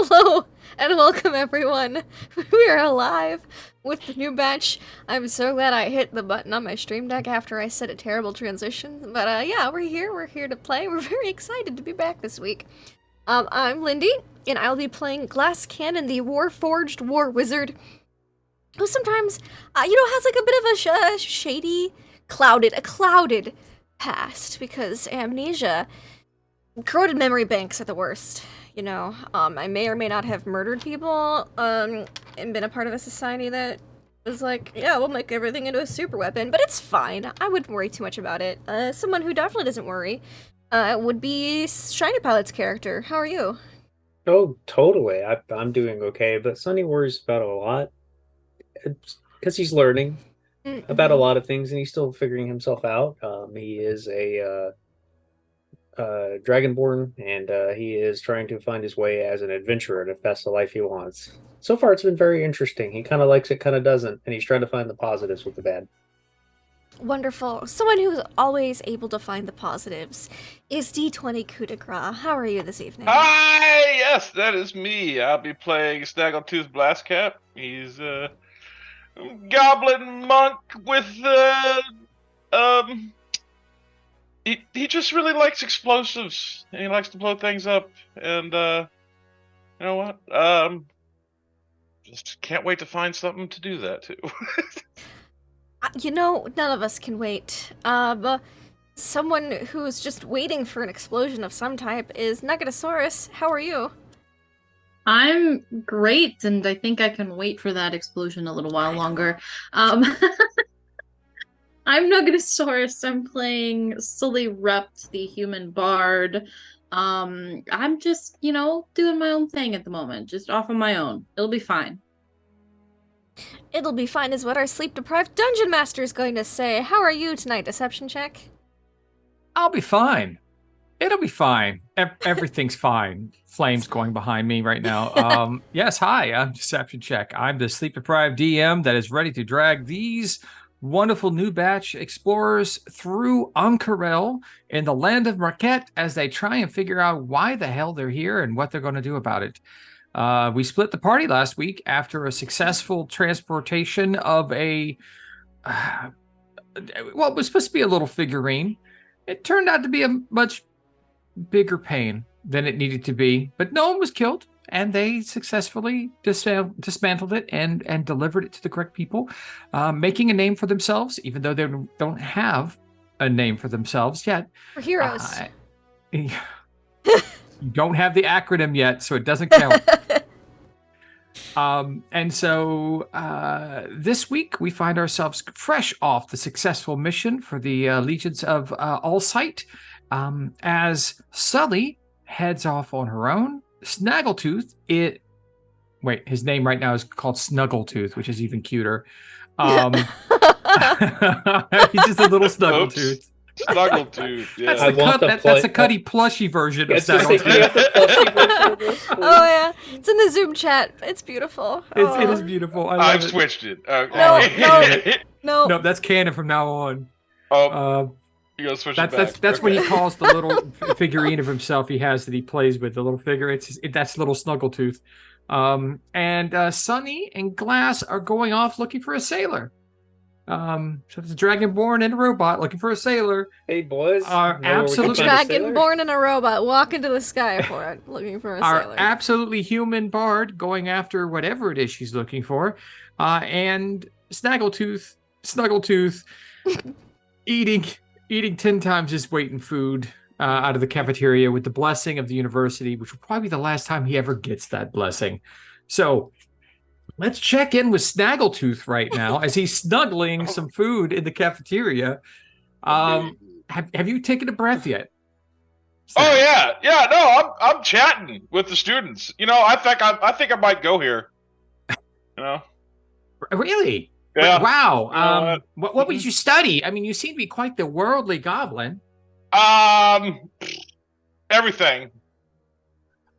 Hello and welcome everyone. We are alive with the new batch. I'm so glad I hit the button on my stream deck after I said a terrible transition. But yeah, we're here. We're here to play. We're very excited to be back this week. I'm Lindy, and I'll be playing Glass Cannon, the Warforged War Wizard, who sometimes, has like a bit of a shady, clouded past because amnesia. Corroded memory banks are the worst. I may or may not have murdered people, and been a part of a society that was like, yeah, we'll make everything into a super weapon, but it's fine. I wouldn't worry too much about it. Someone who definitely doesn't worry, would be Shiny Pilot's character. How are you? Oh, totally. I'm doing okay, but Sonny worries about a lot because he's learning about a Mm-hmm. lot of things and he's still figuring himself out. He is a dragonborn and he is trying to find his way as an adventurer, and if that's the life he wants. So far, it's been very interesting. He kind of likes it, kind of doesn't, and he's trying to find the positives with the bad. Wonderful. Someone who's always able to find the positives is D20 Coup de Grace. How are you this evening? Hi, yes, that is me. I'll be playing Snaggletooth Blastcap. He's a goblin monk with he just really likes explosives and he likes to blow things up. And you know what? Just can't wait to find something to do that too. None of us can wait. Someone who's just waiting for an explosion of some type is Negatosaurus. How are you? I'm great, and I think I can wait for that explosion a little while longer. I'm Nuggetosaurus. I'm playing Sully Rept, the human bard. I'm just, doing my own thing at the moment, just off on my own. It'll be fine. It'll be fine is what our sleep-deprived dungeon master is going to say. How are you tonight, deception check? I'll be fine. It'll be fine. Everything's fine. Flames going behind me right now. Yes, hi, I'm Deception Check. I'm the sleep-deprived DM that is ready to drag these wonderful new batch explorers through Ank'Harel in the land of Marquette as they try and figure out why the hell they're here and what they're going to do about it. We split the party last week after a successful transportation of it was supposed to be a little figurine. It turned out to be a much bigger pain than it needed to be, but no one was killed, and they successfully dismantled it and delivered it to the correct people, making a name for themselves, even though they don't have a name for themselves yet. We're heroes. You don't have the acronym yet, so it doesn't count. And so this week we find ourselves fresh off the successful mission for the Legions of Allsight, as Sully heads off on her own. Snaggletooth, his name right now is called Snuggletooth, which is even cuter. He's just a little Snuggletooth. Snaggletooth, yeah. That's a Cuddy plushy version of Snaggletooth. Oh yeah, it's in the Zoom chat. It's beautiful. It is beautiful. I've switched it. Okay. No, that's canon from now on. You gotta switch it back. That's what he calls the little figurine of himself he has that he plays with, the little figure. That's little Snuggletooth. And Sunny and Glass are going off looking for a sailor. So it's a dragonborn and a robot looking for a sailor. Hey boys, are absolutely dragonborn and a robot walk into the sky for it, looking for a sailor. Absolutely human bard going after whatever it is she's looking for, and Snuggletooth eating 10 times his weight in food out of the cafeteria with the blessing of the university, which will probably be the last time he ever gets that blessing. So let's check in with Snaggletooth right now as he's snuggling some food in the cafeteria. Have you taken a breath yet? Oh yeah. No, I'm chatting with the students. I think I might go here. Really? Yeah. Wow. What would you study? I mean, you seem to be quite the worldly goblin. Everything.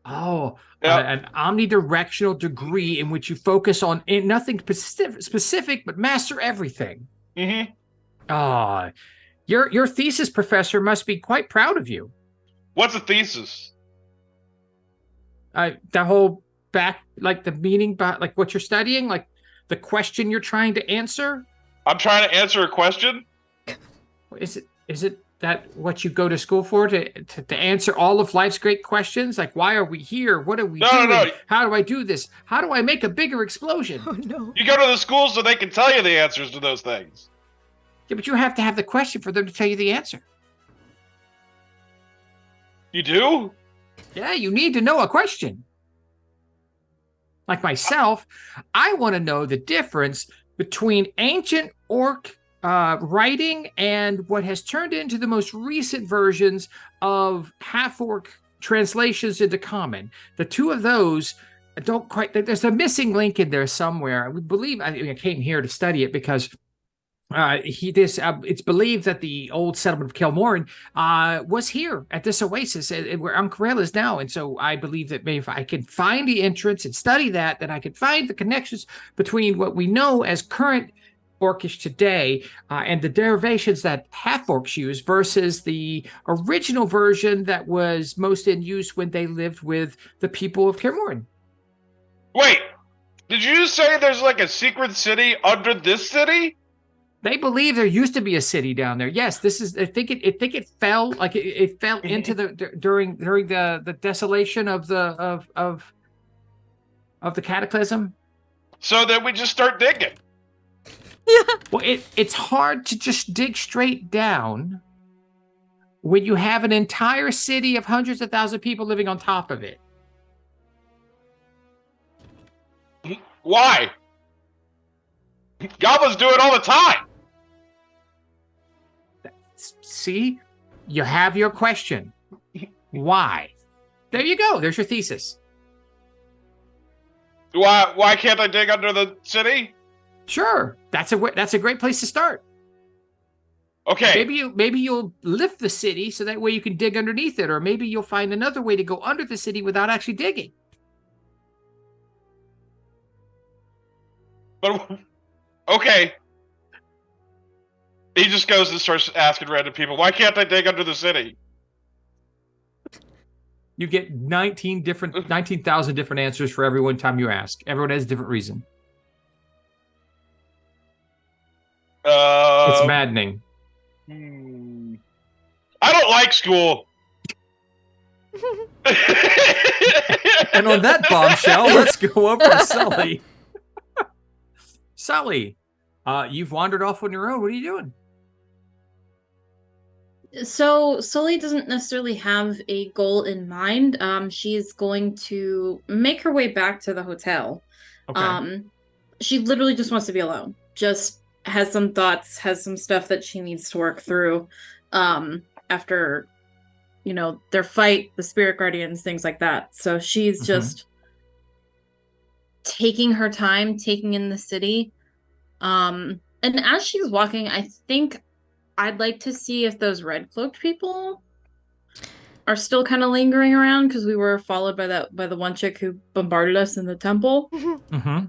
Oh, Yep. An omnidirectional degree in which you focus on nothing specific, but master everything. Mm-hmm. Your thesis professor must be quite proud of you. What's a thesis? The whole back, like the meaning, like what you're studying, like the question you're trying to answer? I'm trying to answer a question. Is it that what you go to school for, to answer all of life's great questions? Like, why are we here? What are we doing? No. How do I do this? How do I make a bigger explosion? Oh no. You go to the school so they can tell you the answers to those things. Yeah, but you have to have the question for them to tell you the answer. You do? Yeah, you need to know a question. Like myself, I want to know the difference between ancient orc writing and what has turned into the most recent versions of half-orc translations into common. The two of those don't quite. There's a missing link in there somewhere. We believe. I came here to study it because it's believed that the old settlement of Kelmoran was here at this oasis where Ank'Harel is now, and so I believe that maybe if I can find the entrance and study that, then I could find the connections between what we know as current Orcish today and the derivations that half-orcs use versus the original version that was most in use when they lived with the people of Kelmoran. Wait, did you say there's like a secret city under this city? They believe there used to be a city down there. Yes, this is. I think it fell like it fell into the during the desolation of the cataclysm. So then we just start digging. Yeah. Well, it's hard to just dig straight down when you have an entire city of hundreds of thousands of people living on top of it. Why? Goblins do it all the time. See, you have your question. Why? There you go. There's your thesis. Why can't I dig under the city? Sure, that's a great place to start. Okay. Maybe you'll lift the city so that way you can dig underneath it, or maybe you'll find another way to go under the city without actually digging. But okay. He just goes and starts asking random people, "Why can't I dig under the city?" You get 19,000 different answers for every one time you ask. Everyone has a different reason. It's maddening. I don't like school. And on that bombshell, let's go over to Sully. Sully, you've wandered off on your own. What are you doing? So Sully doesn't necessarily have a goal in mind. She's going to make her way back to the hotel. Okay. She literally just wants to be alone. Just has some thoughts, has some stuff that she needs to work through. After, their fight, the spirit guardians, things like that. So she's just taking her time, taking in the city. And as she's walking, I think I'd like to see if those red-cloaked people are still kind of lingering around, because we were followed by the one chick who bombarded us in the temple. Mm-hmm.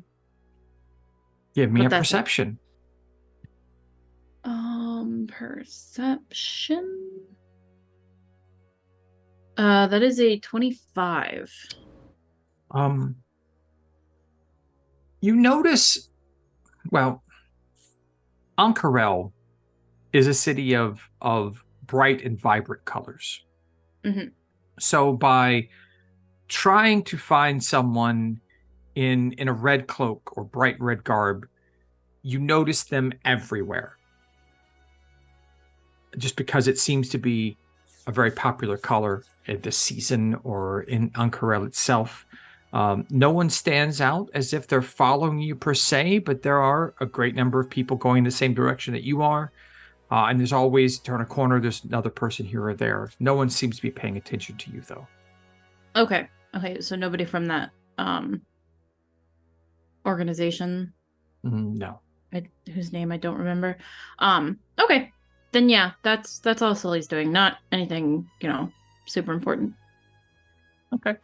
Give me a perception. Perception. That is a 25. You notice, well, Ank'Harel is a city of bright and vibrant colors. Mm-hmm. So by trying to find someone in a red cloak or bright red garb, you notice them everywhere. Just because it seems to be a very popular color at this season or in Ank'Harel itself. No one stands out as if they're following you per se, but there are a great number of people going the same direction that you are. And there's always, turn a corner, there's another person here or there. No one seems to be paying attention to you, though. Okay, so nobody from that organization? No. Whose name I don't remember. Okay. Then yeah, that's all Sully's doing. Not anything, super important. Okay.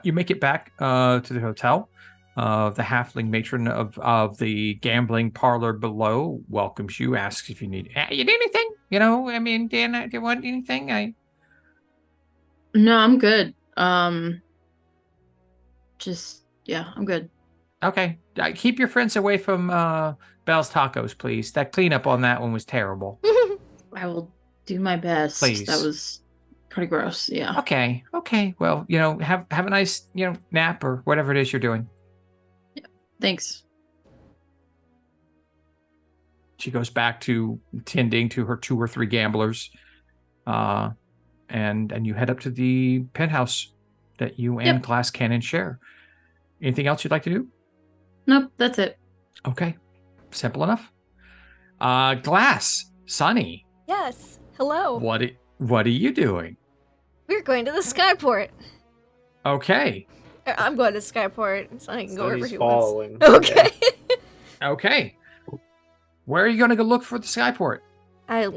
You make it back to the hotel. The halfling matron of the gambling parlor below welcomes you, asks if you need anything. Do you want anything? No, I'm good. Just Yeah, I'm good. Okay. Keep your friends away from Bell's Tacos, please. That cleanup on that one was terrible. I will do my best. Please. That was pretty gross. Yeah. Okay. Well, have a nice, nap or whatever it is you're doing. Thanks. She goes back to tending to her 2 or 3 gamblers. And you head up to the penthouse that you and Glass Cannon share. Anything else you'd like to do? Nope, that's it. Okay. Simple enough. Glass, Sunny. Yes. Hello. What are you doing? We're going to the Skyport. Okay. I'm going to Skyport, so I can go wherever Sonny's he following. wants. Okay. Okay. Where are you going to go look for the Skyport? I'll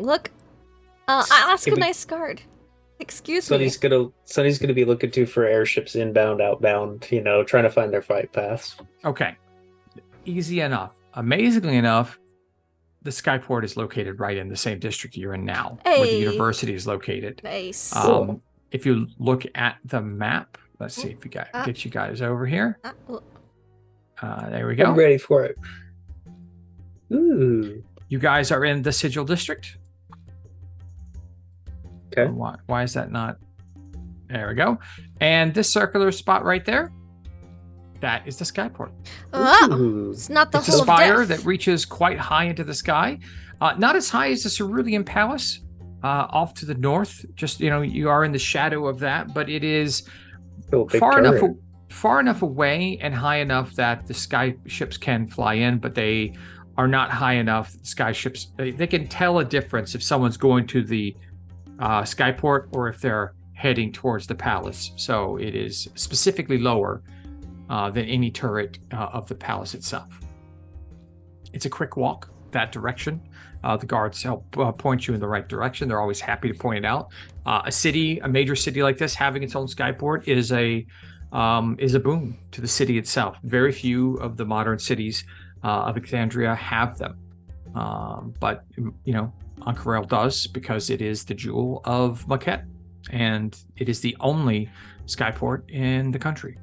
ask a nice guard. Excuse me. Sonny's gonna be looking for airships inbound, outbound. Trying to find their flight paths. Okay. Easy enough. Amazingly enough, the Skyport is located right in the same district you're in now, where the Hey. university is located. Nice. Cool. If you look at the map, let's see if we get you guys over here. There we go. I'm ready for it. Ooh. You guys are in the Sigil district. Okay. Why is that not? There we go. And this circular spot right there, that is the Skyport. Ooh. It's not the It's a whole spire of death. that reaches quite high into the sky. Not as high as the Cerulean Palace, off to the north. Just, you are in the shadow of that, but it is Still a big far enough away and high enough that the sky ships can fly in, but they are not high enough. Sky ships, they can tell a difference if someone's going to the Skyport or if they're heading towards the palace. So it is specifically lower than any turret of the palace itself. It's a quick walk that direction. The guards help point you in the right direction. They're always happy to point it out. A major city like this, having its own Skyport is a boon to the city itself. Very few of the modern cities of Exandria have them. But Ank'Harel does, because it is the jewel of Maquette, and it is the only Skyport in the country.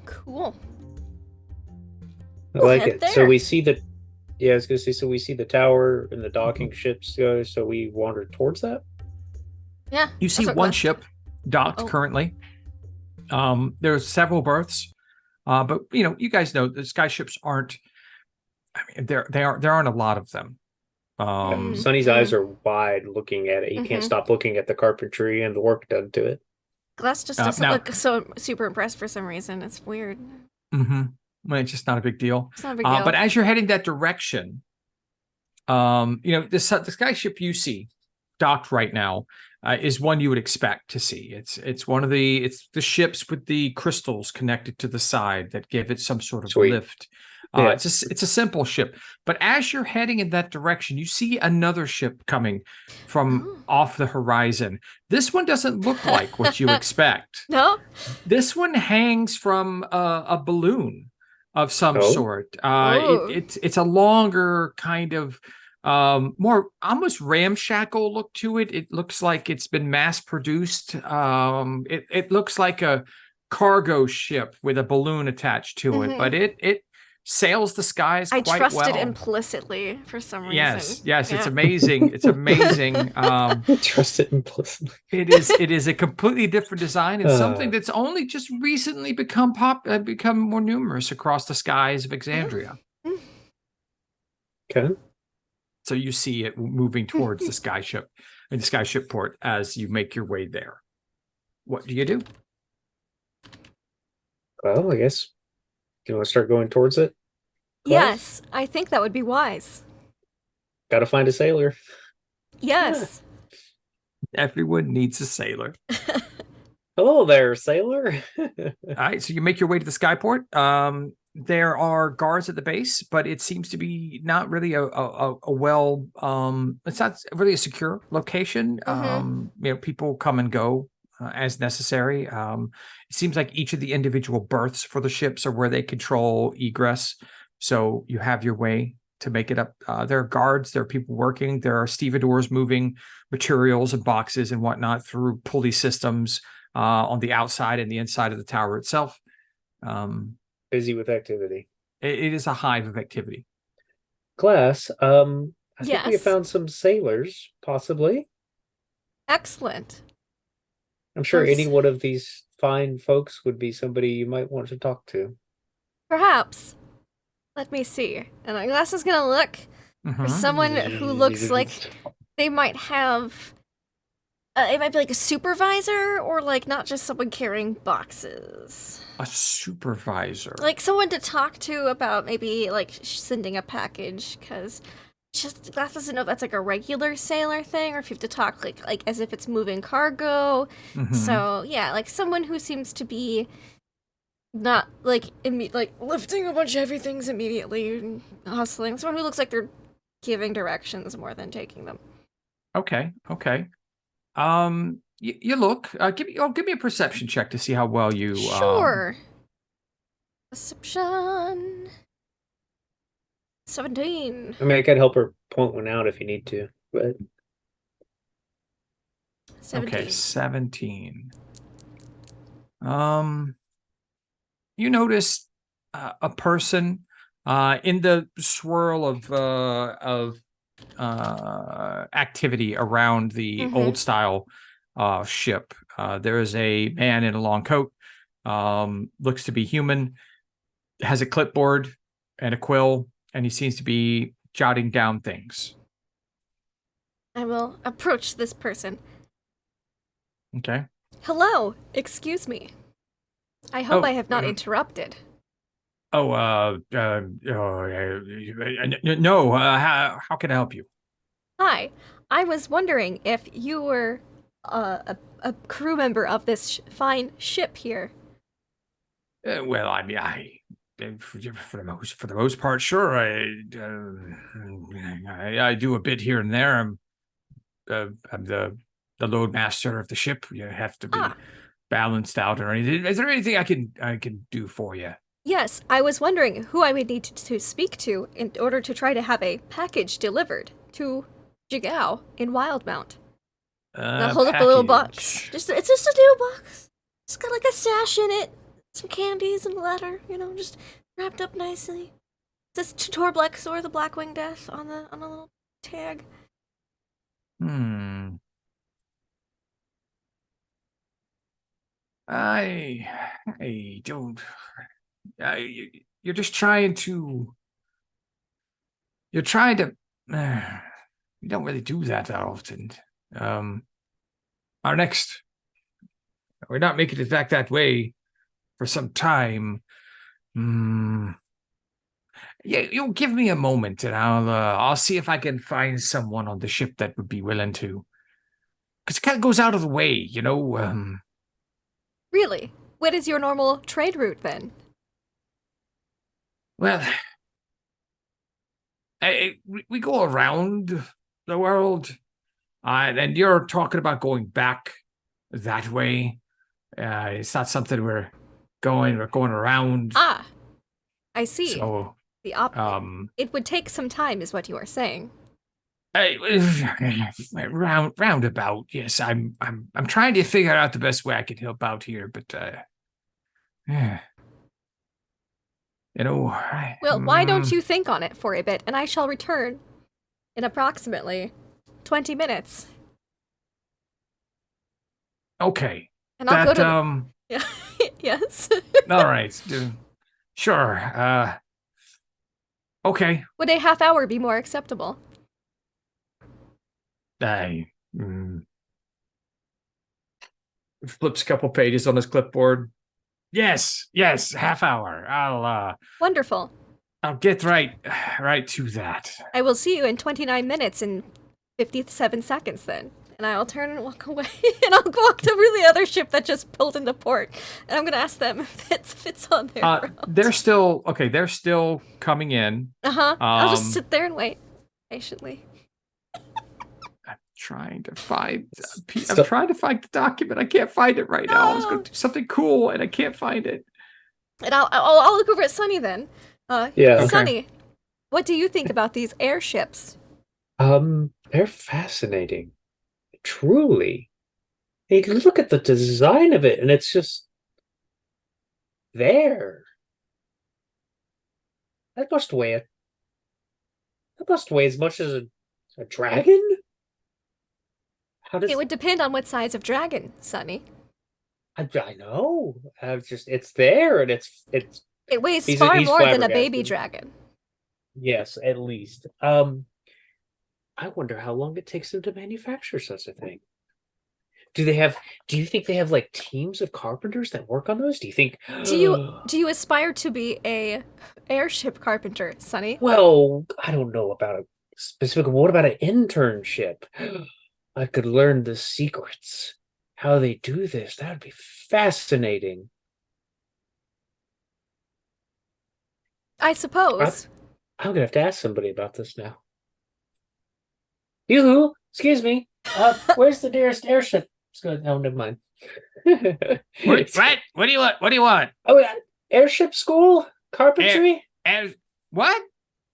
Cool. I We'll like head it. there. So we see the. Yeah, I was gonna say. So we see the tower and the docking ships go. So we wander towards that. Yeah. You see that's what one Glass- ship docked Oh. currently. There's several berths, but you guys know the sky ships aren't. I mean, there aren't a lot of them. Sonny's eyes are wide, looking at it. He can't stop looking at the carpentry and the work done to it. Glass just doesn't now- look so super impressed for some reason. It's weird. Well, it's just not a big deal. It's not a big deal. But as you're heading that direction, the sky ship you see docked right now is one you would expect to see. It's one of the ships with the crystals connected to the side that give it some sort of Sweet. lift. Yeah. It's a simple ship, but as you're heading in that direction, you see another ship coming from off the horizon. This one doesn't look like what you expect. No? This one hangs from a balloon of some Oh. sort. Oh. It's a longer kind of more almost ramshackle look to it. It looks like it's been mass produced. It looks like a cargo ship with a balloon attached to it, but it sails the skies I quite trust well. it implicitly for some reason. Yes, it's Yeah. amazing. It's amazing. Trust it implicitly. It is a completely different design and something Uh. that's only just recently become more numerous across the skies of Exandria. Okay. So you see it moving towards the skyship port as you make your way there. What do you do? Well, I guess you want to start going towards it. Yes, I think that would be wise. Got to find a sailor. Yes. Everyone needs a sailor. Hello there, sailor. All right, so you make your way to the skyport. There are guards at the base, but it seems to be not really a well. It's not really a secure location. People come and go as necessary. It seems like each of the individual berths for the ships are where they control egress. So you have your way to make it up. There are guards, there are people working, there are stevedores moving materials and boxes and whatnot through pulley systems on the outside and the inside of the tower itself. Busy with activity. It is a hive of activity. Class, I think we have Yes. found some sailors, possibly. Excellent. I'm sure any Oops. one of these fine folks would be somebody you might want to talk to. Perhaps. Let me see. And my glass is gonna look for Mhm. someone who looks like they might have. It might be like a supervisor, or like not just someone carrying boxes. A supervisor. Like someone to talk to about maybe like sending a package, because just Glass doesn't know if that's like a regular sailor thing or if you have to talk like as if it's moving cargo. Mhm. So yeah, like someone who seems to be not like like lifting a bunch of heavy things immediately and hustling. Someone who looks like they're giving directions more than taking them. Okay. You look. Give me a perception check to see how well you. Sure. Perception. 17. I mean, I could help her point one out if you need to, but 17. Okay, 17. You notice a person in the swirl of activity around the Mhm. old style ship. There is a man in a long coat, looks to be human, has a clipboard and a quill, and he seems to be jotting down things. I will approach this person. Okay. Hello, excuse me. I hope Oh, I have not interrupted. No. How can I help you? Hi, I was wondering if you were a crew member of this fine ship here. Well, I mean, for the most part, sure. I do a bit here and there. I'm the load master of the ship. You have to be Ah. balanced out or anything. Is there anything I can do for you? Yes, I was wondering who I would need to speak to in order to try to have a package delivered to Jigao in Wildmount. And I'll hold up a little box. It's just a little box. It's got like a stash in it, some candies and a letter, just wrapped up nicely. It says Tutor Blexor, the Blackwing Death on a little tag. I don't. You're just trying to. You're trying to. You don't really do that often. Our next. We're not making it back that way for some time. Yeah, you'll give me a moment, and I'll see if I can find someone on the ship that would be willing to. Because it kind of goes out of the way, Really? What is your normal trade route then? Well, we go around the world, and you're talking about going back that way. It's not something we're going around. Ah, I see. So, The it would take some time, is what you are saying. Roundabout. Yes, I'm trying to figure out the best way I can help out here, but Well, why don't you think on it for a bit, and I shall return in approximately 20 minutes. Okay. And I'll go to Yeah. Yes. All right. Sure. Okay. Would a half hour be more acceptable? Flips a couple pages on his clipboard. Yes, half hour. Wonderful. I'll get right to that. I will see you in 29 minutes and 57 seconds then. And I'll turn and walk away, and I'll walk to the other ship that just pulled into port. And I'm gonna ask them if it's on their route. They're still coming in. I'll just sit there and wait patiently. I'm trying to find the document. I can't find it right now. I was going to do something cool, and I can't find it. And I'll look over at Sunny then. Yeah. Sunny, what do you think about these airships? They're fascinating. Truly You can look at the design of it, and it's just there. That must weigh it. That must weigh as much as a dragon. How does It would depend on what size of dragon, Sonny. I know? It's there, and it's It weighs he's far more than a flabbergasted. baby dragon. Yes, at least. I wonder how long it takes them to manufacture such a thing. Do you think they have like teams of carpenters that work on those? Do you think Do you aspire to be a airship carpenter, Sonny? Well, I don't know about a specific. What about an internship? I could learn the secrets, how they do this. That would be fascinating. I suppose. I'm gonna have to ask somebody about this now. Yoo-hoo, excuse me. Where's the nearest airship? It's good. Oh, never mind. What? What do you want? What do you want? Oh, airship school? Carpentry? And what?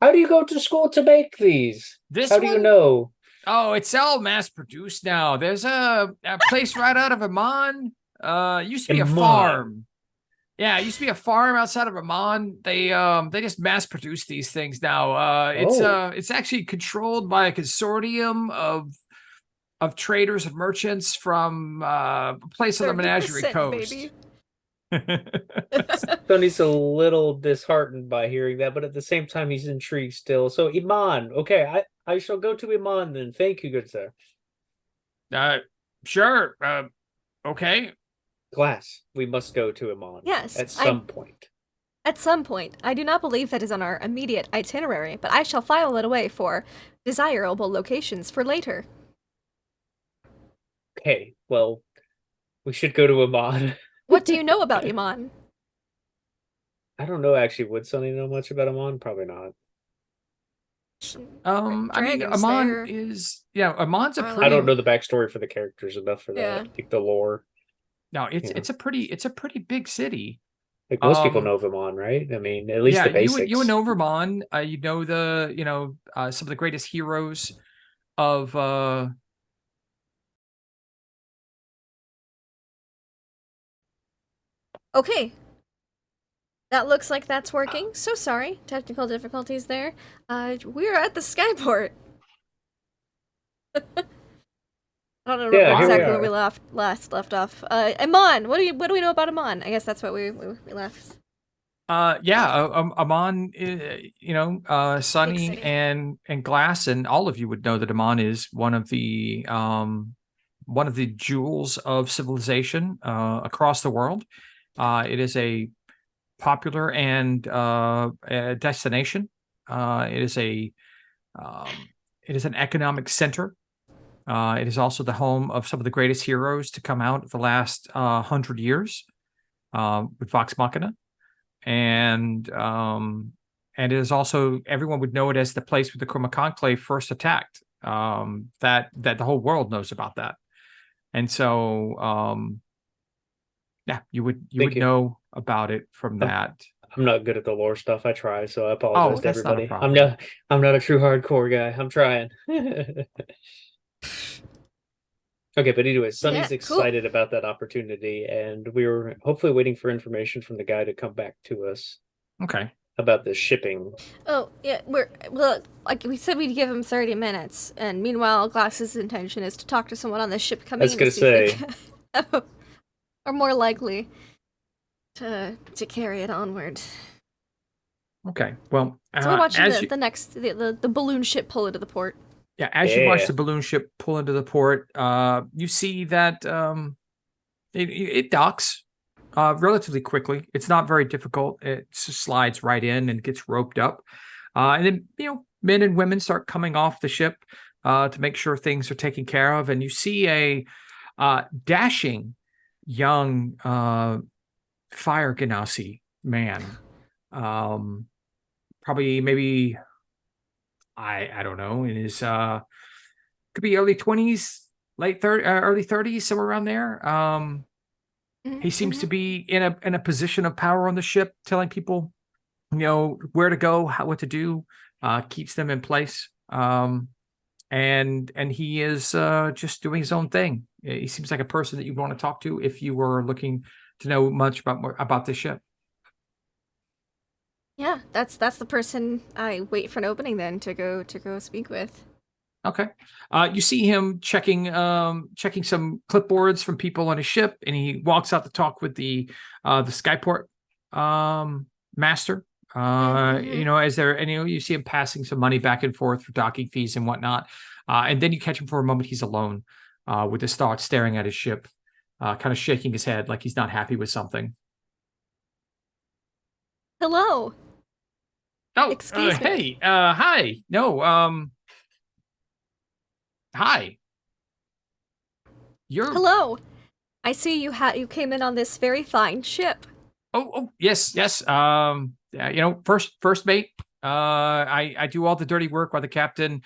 How do you go to school to make these? This How do you one? know? Oh, it's all mass produced now. There's a place right out of Amman. Used to be a Amman. farm. Yeah, it used to be a farm outside of Amman. They just mass produce these things now. It's actually controlled by a consortium of traders and merchants from a place on the Menagerie 30%, Coast. baby. Tony's a little disheartened by hearing that, but at the same time, he's intrigued still. So, Iman, okay, I shall go to Iman then. Thank you, good sir. Sure. Okay. Glass, we must go to Iman. Yes, At some point. At some point. I do not believe that is on our immediate itinerary, but I shall file it away for desirable locations for later. Okay, well, we should go to Iman. What do you know about Iman? I don't know, actually. Would Sonny know much about Iman? Probably not. I mean, Dragons Amman there. is Amman's a I pretty. I don't know the backstory for the characters enough for that. Yeah. Like the lore. No, it's Yeah. it's a pretty big city. Like most people know of Iman, right? I mean, at least the basics. You would know Vermont. You know some of the greatest heroes of Okay. That looks like that's working. So sorry. Technical difficulties there. We're at the skyport. I don't know Yeah, here we exactly where are. we last left off. Amon, what do we know about Amon? I guess that's what we left. Amman, Sunny city. and Glass, and all of you would know that Amman is one of the jewels of civilization across the world. It is a popular and a destination. It is an economic center. It is also the home of some of the greatest heroes to come out of the last 100 years with Vox Machina. And it is also, everyone would know it as the place where the Chroma Conclave first attacked. That the whole world knows about that. And so you would know about it from that. I'm not good at the lore stuff. I try, so I apologize to that's not a everybody. problem. I'm not a true hardcore guy. I'm trying. Okay, but anyway, Sunny's Yeah, cool. excited about that opportunity, and we were hopefully waiting for information from the guy to come back to us Okay. about the shipping. Oh, yeah, like we said we'd give him 30 minutes, and meanwhile, Glass's intention is to talk to someone on the ship coming I was in gonna to see if say. they are more likely to carry it onward. Okay. Well, So we're watching as the balloon ship pull into the port. as you watch Yeah. the balloon ship pull into the port, you see that it docks relatively quickly. It's not very difficult. It slides right in and gets roped up. And then, men and women start coming off the ship to make sure things are taken care of. And you see a dashing young fire genasi man. Probably maybe, I don't know, in his could be early 20s, early 30s, somewhere around there. He seems to be in a position of power on the ship, telling people, where to go, what to do, keeps them in place. and he is just doing his own thing. He seems like a person that you want to talk to if you were looking to know much about this ship. Yeah, that's the person I wait for an opening then to go speak with. Okay. You see him checking some clipboards from people on his ship, and he walks out to talk with the Skyport master. You know, as they're, and you see him passing some money back and forth for docking fees and whatnot. And then you catch him for a moment. He's alone with his thoughts staring at his ship, kind of shaking his head like he's not happy with something. Hello. Oh, Excuse me. hey, hi. No, hi. You're Hello. I see you came in on this very fine ship. Oh, yes. Yeah, you know, first mate. I do all the dirty work while the captain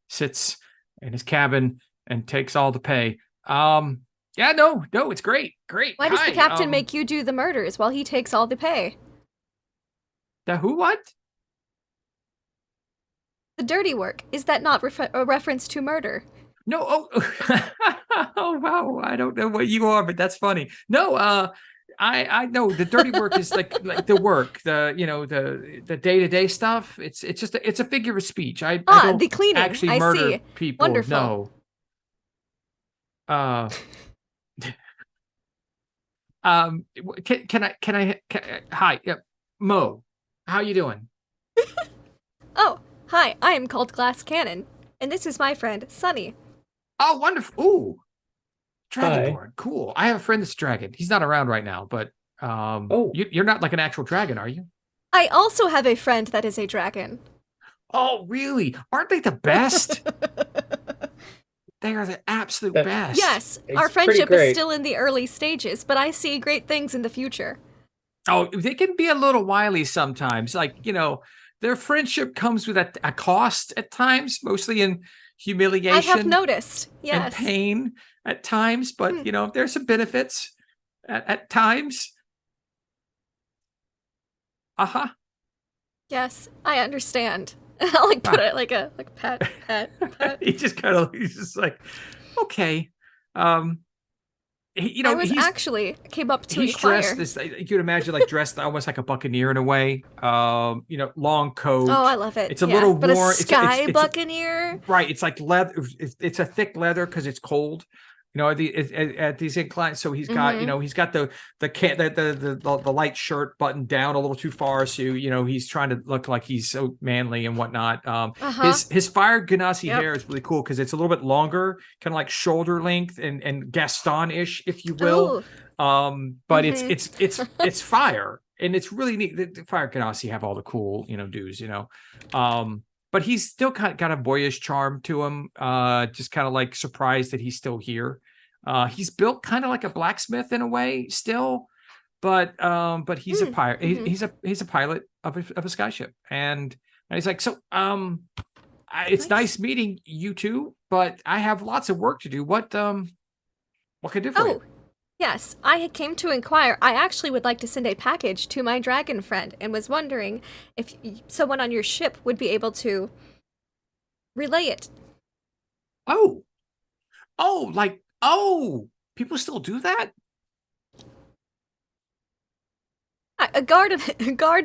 sits in his cabin and takes all the pay. Yeah, no, it's great. Why does the Hi, captain make you do the murders while he takes all the pay? the who what? The dirty work. Is that not a reference to murder? No, oh wow, I don't know what you are, but that's funny. No, I know the dirty work is like the work, the day-to-day stuff. It's just it's a figure of speech. I don't the cleaning. actually I murder see. people. Wonderful. No. Can I hi, Mo, how you doing? Oh, hi. I am called Glass Cannon, and this is my friend Sunny. Oh, wonderful. Ooh, Hi. Dragonborn. Cool. I have a friend that's dragon. He's not around right now, but you're not like an actual dragon, are you? I also have a friend that is a dragon. Oh, really? Aren't they the best? They are the absolute best. Yes, It's our pretty friendship is great. still in the early stages, but I see great things in the future. Oh, they can be a little wily sometimes. Like, their friendship comes with a cost at times, mostly in humiliation. I have noticed, yes. And pain at times, but there's some benefits at times. Uh-huh. Yes, I understand. I'll put it like pat. he's just like, okay. I actually came up to he's inquire. dressed this, you could imagine, like dressed almost like a buccaneer in a way. Long coat. Oh, I love it. It's a little but warm. a sky buccaneer. Right. It's like leather. It's a thick leather because it's cold. At these inclines. So he's got, he's got the light shirt buttoned down a little too far. So, he's trying to look like he's so manly and whatnot. His fire ganassi hair is really cool because it's a little bit longer, kind of like shoulder length and Gaston-ish, if you will. But it's fire. And it's really neat. The fire ganassi have all the cool, dudes, but he's still kind of got a boyish charm to him. Just kind of like surprised that he's still here. He's built kind of like a blacksmith in a way still, but he's a pirate. He's a pilot of a skyship, and he's like, so it's nice meeting you two, but I have lots of work to do. What can I do for you? Yes, I came to inquire. I actually would like to send a package to my dragon friend and was wondering if someone on your ship would be able to relay it. People still do that? A guard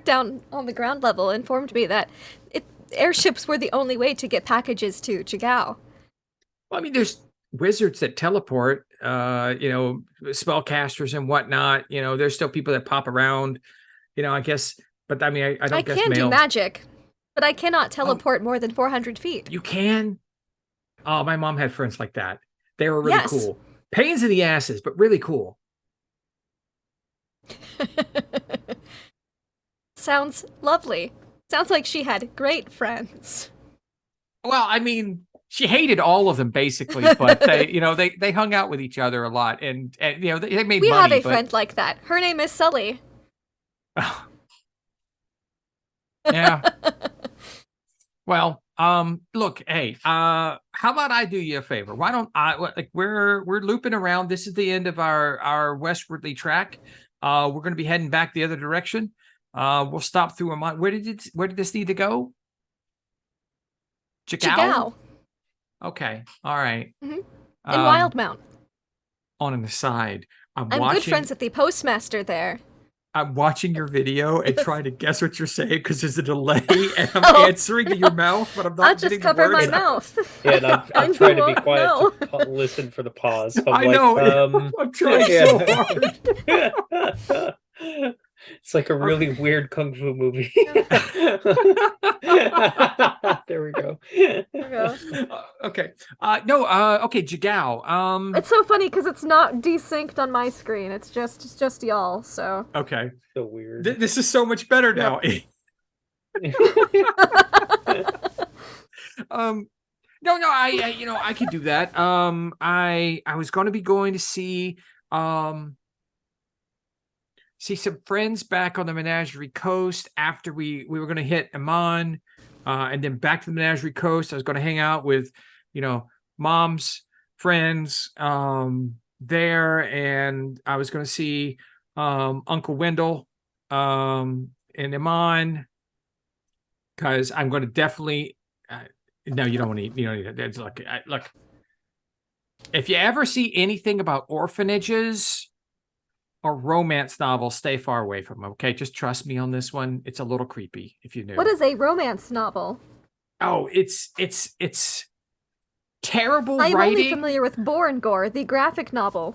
down on the ground level informed me that airships were the only way to get packages to Jigao. Well, I mean, there's wizards that teleport, spellcasters and whatnot. There's still people that pop around, I guess. But I mean, I don't guess can do magic, but I cannot teleport more than 400 feet. You can? Oh, my mom had friends like that. They were really cool. Pains in the asses, but really cool. Sounds lovely. Sounds like she had great friends. Well, I mean, she hated all of them basically, but they hung out with each other a lot, and they made money. We have a friend like that. Her name is Sully. Yeah. Well, look, hey, how about I do you a favor? Why don't we're looping around. This is the end of our westwardly track. We're going to be heading back the other direction. We'll stop through a mine. Where did this need to go? Jigao? Okay. All right. In Wildmount. On an aside, I'm good friends with the postmaster there. I'm watching your video and Yes. trying to guess what you're saying because there's a delay and I'm Oh. answering in your mouth, but I'm not I'll getting just cover the my words out. mouth. Yeah, and I'm And trying you to be won't quiet know. to listen for the pause. So I'm I like, know. I'm trying so hard. It's like a really weird kung fu movie. There we go. There we go. Okay. No. Okay. Jigao. It's so funny because it's not desynced on my screen. It's just y'all. So Okay. So weird. This is so much better now. No. I could do that. I was going to be going to see some friends back on the Menagerie Coast after we were going to hit Amman, and then back to the Menagerie Coast. I was going to hang out with, Mom's friends there, and I was going to see Uncle Wendell in Amman because I'm going to definitely. No, you don't need. It's look. Look. If you ever see anything about orphanages or romance novels, stay far away from them. Okay, just trust me on this one. It's a little creepy if you knew. What is a romance novel? Oh, it's terrible I'm writing. only familiar with Born Gore, the graphic novel.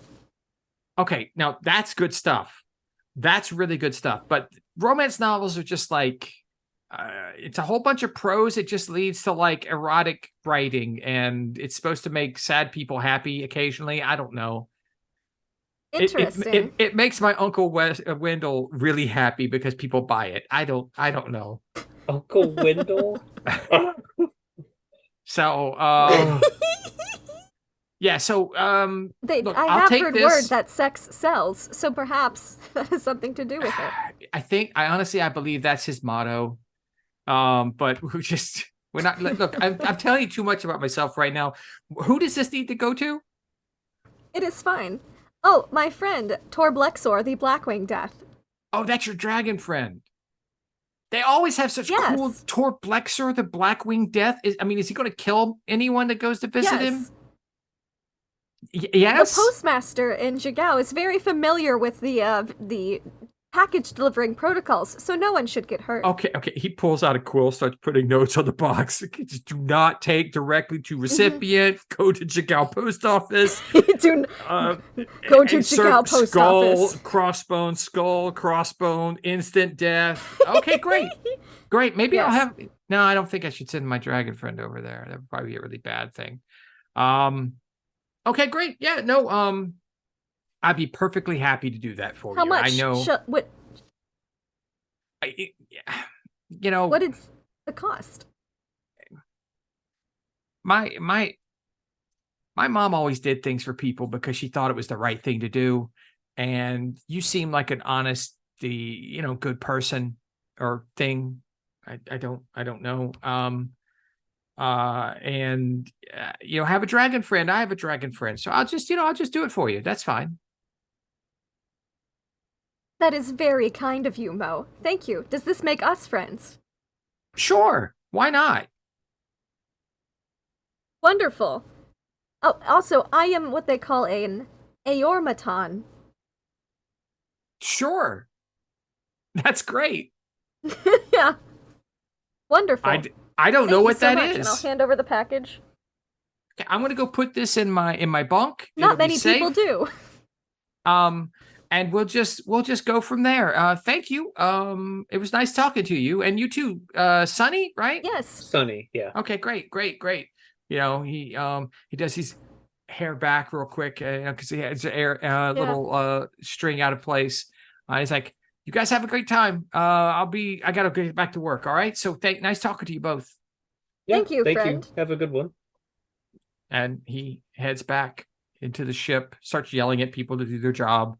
Okay, now that's good stuff. That's really good stuff. But romance novels are just like it's a whole bunch of prose. It just leads to like erotic writing, and it's supposed to make sad people happy occasionally. I don't know. Interesting. It makes my Uncle Wendell really happy because people buy it. I don't know. Uncle Wendell? So yeah, so look, I I'll have take heard this. word that sex sells, so perhaps that has something to do with it. I believe that's his motto. But we're not. Look, I'm telling you too much about myself right now. Who does this need to go to? It is fine. Oh, my friend, Tor Blexor, the Blackwing Death. Oh, that's your dragon friend. They always have such cool Tor Blexor, the Blackwing Death. Is he going to kill anyone that goes to visit him? Yes. The postmaster in Jigao is very familiar with the package delivering protocols, so no one should get hurt. Okay. He pulls out a quill, starts putting notes on the box. Just do not take directly to recipient. Go to Jigao post office. Go to Jigao post office. Skull, crossbone, instant death. Okay, great. Maybe I'll have. No, I don't think I should send my dragon friend over there. That would probably be a really bad thing. Okay, great. Yeah, no. I'd be perfectly happy to do that for you. How much? I know. What is the cost? My mom always did things for people because she thought it was the right thing to do, and you seem like an honest, good person or thing. I don't know. Have a dragon friend. I have a dragon friend, so I'll just do it for you. That's fine. That is very kind of you, Mo. Thank you. Does this make us friends? Sure. Why not? Wonderful. Oh, also, I am what they call an Aormaton. Sure. That's great. Yeah. Wonderful. I don't know what that is. And I'll hand over the package. Okay, I'm gonna go put this in my bunk. Not many people do. And we'll just go from there. Thank you. It was nice talking to you, and you too, Sunny, right? Yes. Sunny, yeah. Okay, great. He does his hair back real quick, because he has a little string out of place. He's like, "You guys have a great time. I gotta get back to work. All right. So nice talking to you both." Yeah, thank you, friend. Have a good one. And he heads back into the ship, starts yelling at people to do their job.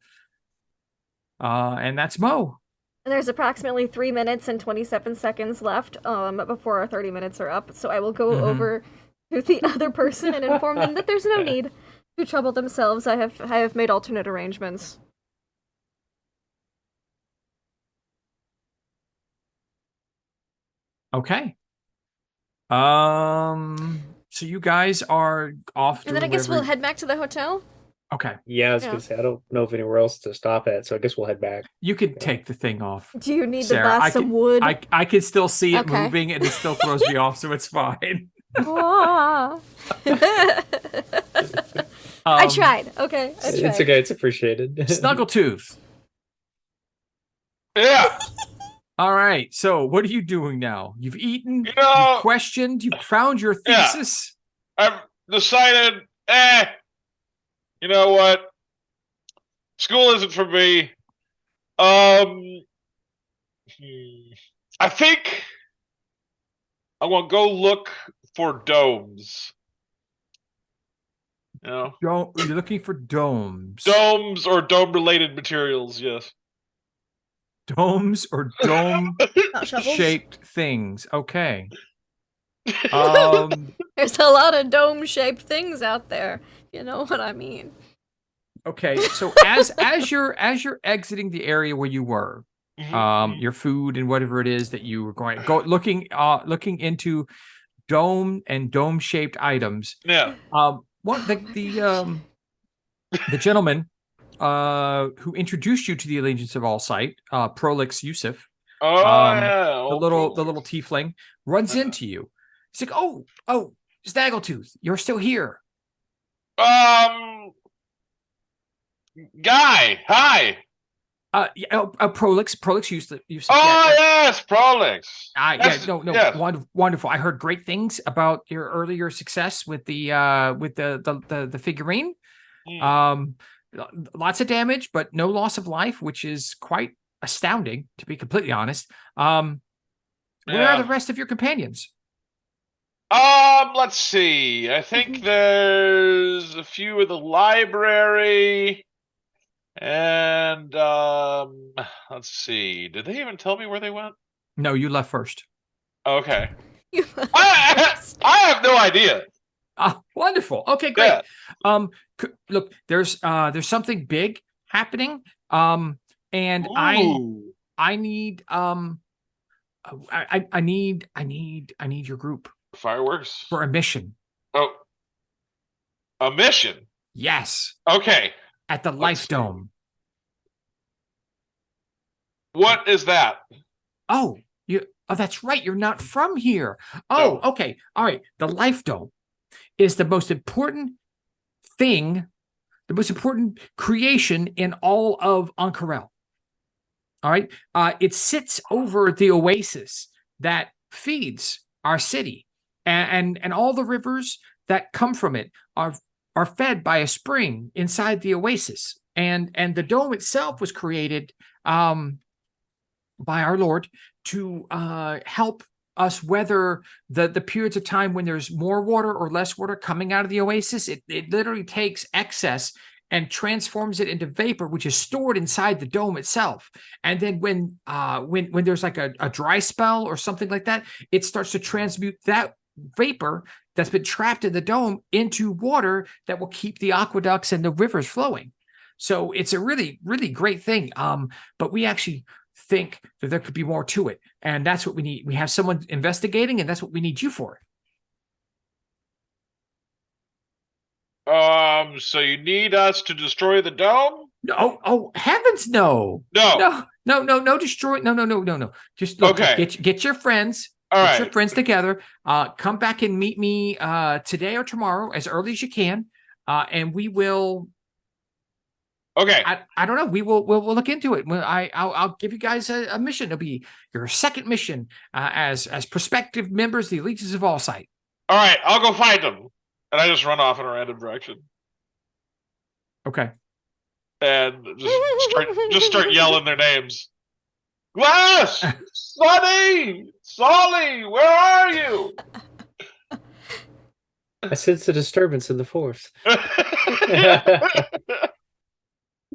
And that's Mo. And there's approximately 3 minutes and 27 seconds left before our 30 minutes are up. So I will go over to the other person and inform them that there's no need to trouble themselves. I have made alternate arrangements. Okay. So you guys are off. And then I guess we'll head back to the hotel. Okay. Yeah, I was gonna say I don't know of anywhere else to stop at, so I guess we'll head back. You can take the thing off. Do you need Sarah. to buy some wood? I can still see it Okay. moving, and it still throws me off, so it's fine. Ah. I tried. Okay, I tried. It's okay. It's appreciated. Snuggletooth. Yeah. All right. So what are you doing now? You've eaten. You know- You've questioned. You've found your Yeah. thesis. I've decided, you know what? School isn't for me. I think I want to go look for domes. You know, You're looking for domes. domes or dome-related materials. Yes. Domes or Not shovels. dome-shaped things. Okay. There's a lot of dome-shaped things out there. You know what I mean? Okay. So as you're exiting the area where you were, your food and whatever it is that you were looking into dome and dome-shaped items. Yeah. What the gentleman who introduced you to the Allegiance of All Sight, Prolix Yusuf, Oh yeah. the little tiefling, runs into you. He's like, "Oh, Snaggletooth, you're still here." Guy, hi. Prolix Yusuf. Oh yes, Prolix. Yeah, no, yes. wonderful. I heard great things about your earlier success with the figurine. Lots of damage, but no loss of life, which is quite astounding, to be completely honest. Where are the rest of your companions? Let's see. I think there's a few in the library. And let's see. Did they even tell me where they went? No, you left first. Okay. I have no idea. Wonderful. Okay, great. Yeah. Look, there's something big happening. And Ooh. I need I need your group Fireworks for a mission. Oh, a mission. Yes, Okay. at the Life Dome. What is that? Oh, that's right. You're not from here. No. Oh, okay. All right. The Life Dome is the most important thing, the most important creation in all of Ank'Harel. All right. It sits over the oasis that feeds our city, and all the rivers that come from it are fed by a spring inside the oasis. And the dome itself was created by our Lord to help us weather the periods of time when there's more water or less water coming out of the oasis. It literally takes excess and transforms it into vapor, which is stored inside the dome itself. And then when there's like a dry spell or something like that, it starts to transmute that vapor that's been trapped in the dome into water that will keep the aqueducts and the rivers flowing. So it's a really, really great thing. But we actually think that there could be more to it. And that's what we need. We have someone investigating, and that's what we need you for. So you need us to destroy the dome? No, oh heavens, no. No. No, destroy. No. Just look, Okay. get your friends. All Get right. your friends together. Come back and meet me today or tomorrow as early as you can. And we will. Okay. I don't know. We'll look into it. I'll give you guys a mission. It'll be your second mission as prospective members of the Allegiance of All Sight. All right. I'll go find them. And I just run off in a random direction. Okay. And just start yelling their names. Glass! Sonny! Solly! Where are you? I sense a disturbance in the force.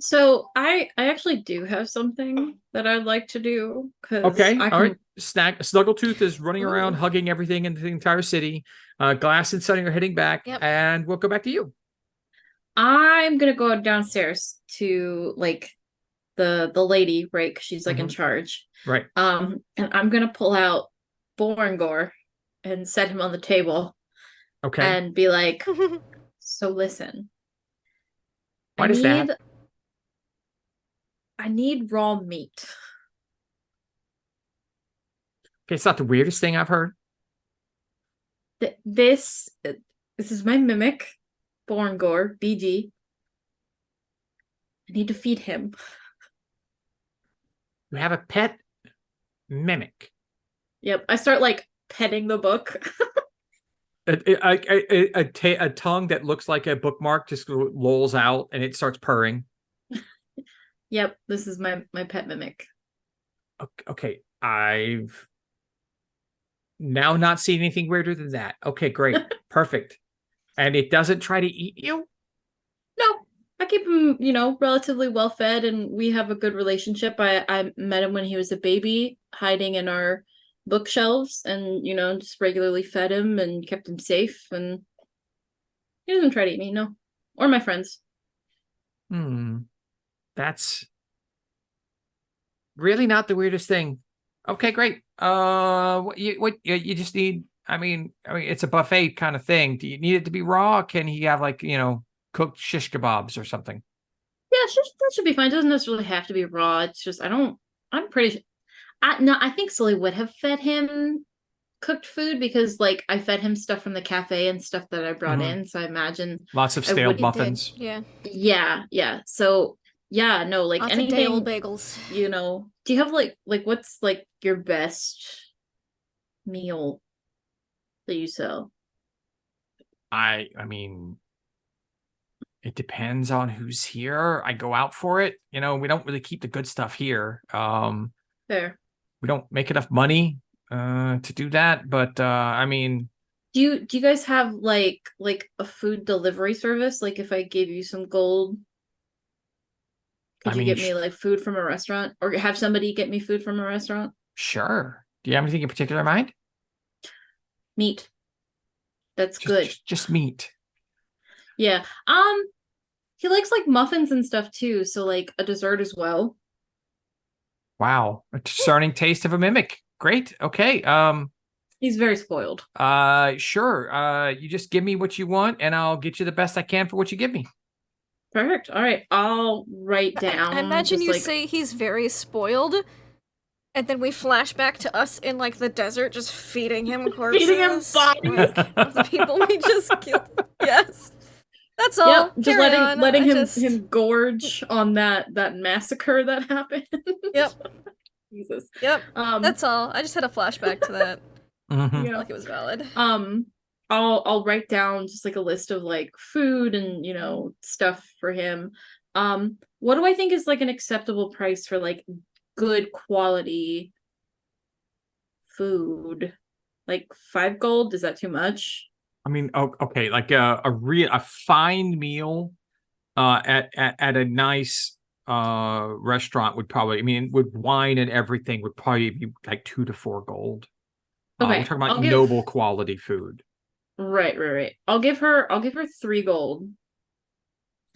So I actually do have something that I'd like to do. Okay. All right. Snuggletooth is running around, hugging everything in the entire city. Glass and Sunny are heading back, and we'll go back to you. I'm gonna go downstairs to like the lady, right? 'Cause she's like in charge. Right. And I'm gonna pull out Borngor and set him on the table. Okay. and be like, so listen, Why I does need that? I need raw meat. Okay, it's not the weirdest thing I've heard. This is my mimic, Borngor, BG. I need to feed him. You have a pet mimic. Yep. I start like petting the book. A tongue that looks like a bookmark just lolls out and it starts purring. Yep, this is my pet mimic. Okay, I've now not seen anything weirder than that. Okay, great. Perfect. And it doesn't try to eat you? No, I keep him, relatively well fed, and we have a good relationship. I met him when he was a baby, hiding in our bookshelves, and just regularly fed him and kept him safe. And he doesn't try to eat me, no, or my friends. That's really not the weirdest thing. Okay, great. What you just need? I mean, it's a buffet kind of thing. Do you need it to be raw? Can he have like cooked shish kebabs or something? Yeah, that should be fine. It doesn't necessarily have to be raw. It's just I'm pretty sure. I think Sully would have fed him cooked food because like I fed him stuff from the cafe and stuff that I brought in. So I imagine lots of I stale would- muffins. Yeah. Yeah. So yeah, no, like Lots anything. of day-old bagels. Do you have like what's like your best meal that you sell? I mean, it depends on who's here. I go out for it. We don't really keep the good stuff here. Fair. We don't make enough money to do that. But I mean, Do you guys have like a food delivery service? Like if I gave you some gold, could you get me like food from a restaurant, or have somebody get me food from a restaurant? Sure. Do you have anything in particular in mind? Meat. That's good. Just meat. Yeah. He likes like muffins and stuff too, so like a dessert as well. Wow. A discerning taste of a mimic. Great. Okay. He's very spoiled. Sure. You just give me what you want and I'll get you the best I can for what you give me. Perfect. All right. I'll write down. I imagine you like... say he's very spoiled, and then we flash back to us in like the desert, just feeding him corpses. Feeding him bodies of the people we just killed. Yes, that's all. Yep, just letting him gorge on that massacre that happened. Yep. Jesus. Yep. That's all. I just had a flashback to that. Yeah. Like it was valid. I'll write down just like a list of like food and stuff for him. What do I think is like an acceptable price for like good quality food? Like 5 gold? Is that too much? I mean, okay, like a fine meal at a nice restaurant would probably, I mean, with wine and everything would probably be like 2 to 4 gold. Okay, we're talking about noble quality food. Right. I'll give her 3 gold,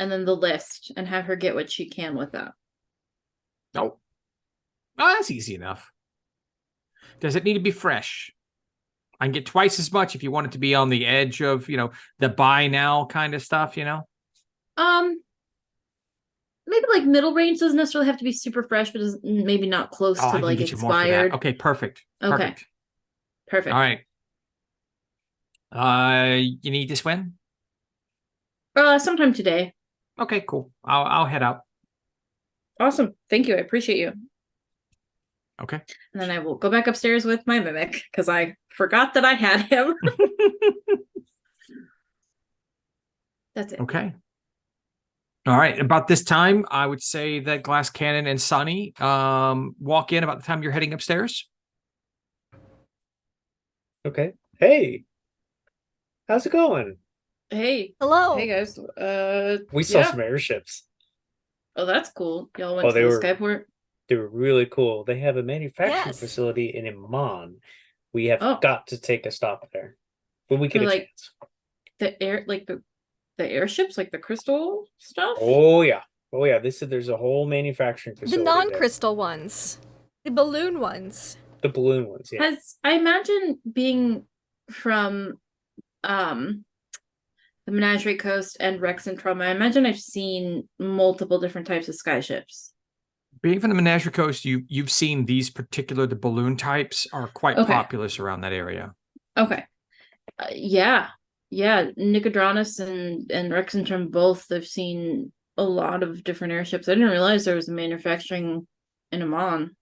and then the list, and have her get what she can with that. Oh, that's easy enough. Does it need to be fresh? I can get twice as much if you want it to be on the edge of, the buy now kind of stuff, Maybe like middle range. Doesn't necessarily have to be super fresh, but is maybe not close to like expired. Okay, perfect. Okay. Perfect. All right. You need this when? Sometime today. Okay, cool. I'll head out. Awesome. Thank you. I appreciate you. Okay. And then I will go back upstairs with my mimic because I forgot that I had him. That's it. Okay. All right. About this time, I would say that Glass Cannon and Sunny walk in about the time you're heading upstairs. Okay. Hey, how's it going? Hey. Hello. Hey guys. We saw some airships. Oh, that's cool. Y'all went to the Skyport? They were really cool. They have a manufacturing facility in Iman. We have got to take a stop there when we get a chance. The airships, like the crystal stuff? Oh yeah. There's a whole manufacturing facility. The non-crystal ones. The balloon ones. The balloon ones, yeah. I imagine being from um the Menagerie Coast and Rex and Trauma, I imagine I've seen multiple different types of skyships. Being from the Menagerie Coast, you've seen these particular the balloon types are quite Okay. populous around that area. Okay. Yeah. Nicodranus and Rex and Trauma both. I've seen a lot of different airships. I didn't realize there was a manufacturing in Amman.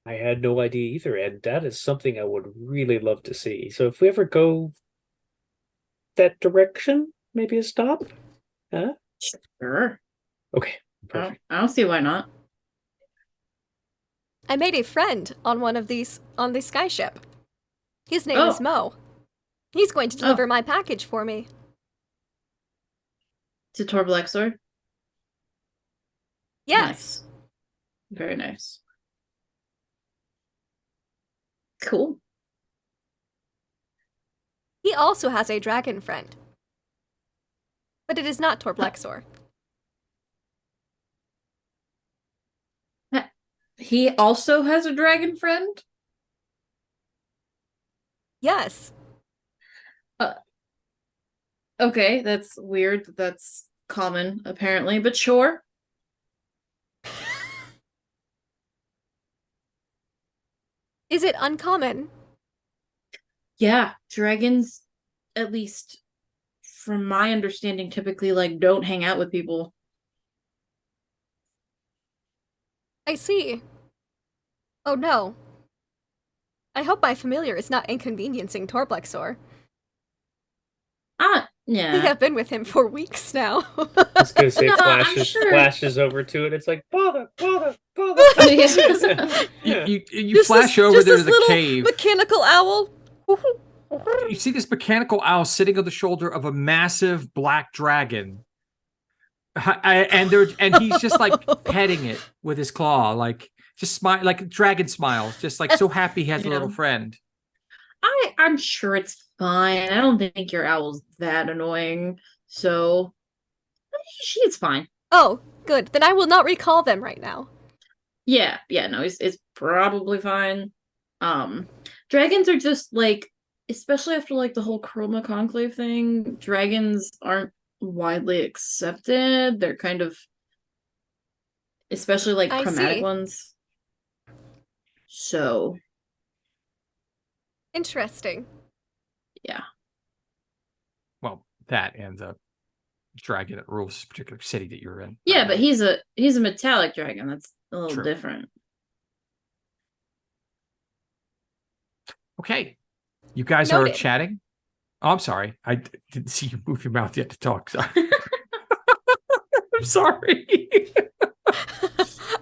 I had no idea either, and that is something I would really love to see. So if we ever go that direction, maybe a stop? Huh? Sure. Okay, perfect. I don't see why not. I made a friend on one of these on the skyship. His name is Mo. He's going to deliver my package for me. To Tor Blacksword? Yes. Nice. Very nice. Cool. He also has a dragon friend. But it is not Torblexor. He also has a dragon friend? Yes. Okay, that's weird. That's common, apparently, but sure. Is it uncommon? Yeah, dragons, at least from my understanding, typically like don't hang out with people. I see. Oh no. I hope my familiar is not inconveniencing Torblexor. Yeah. We have been with him for weeks now. I was gonna say No, I'm flashes sure. flashes over to it. It's like bother. You flash over there to the cave. Mechanical owl. You see this mechanical owl sitting on the shoulder of a massive black dragon. And he's just like petting it with his claw, like just smile, like dragon smiles, just like so happy he has a little friend. I'm sure it's fine. I don't think your owl's that annoying, so it's fine. Oh, good. Then I will not recall them right now. Yeah, no, it's probably fine. Dragons are just like, especially after like the whole Chroma Conclave thing, dragons aren't widely accepted. They're kind of, especially like chromatic ones. So interesting. Yeah. Well, that and the dragon that rules this particular city that you're in. Yeah, but he's a metallic dragon. That's a little different. Okay. You guys are chatting? Oh, I'm sorry. I didn't see you move your mouth yet to talk. Sorry. I'm sorry.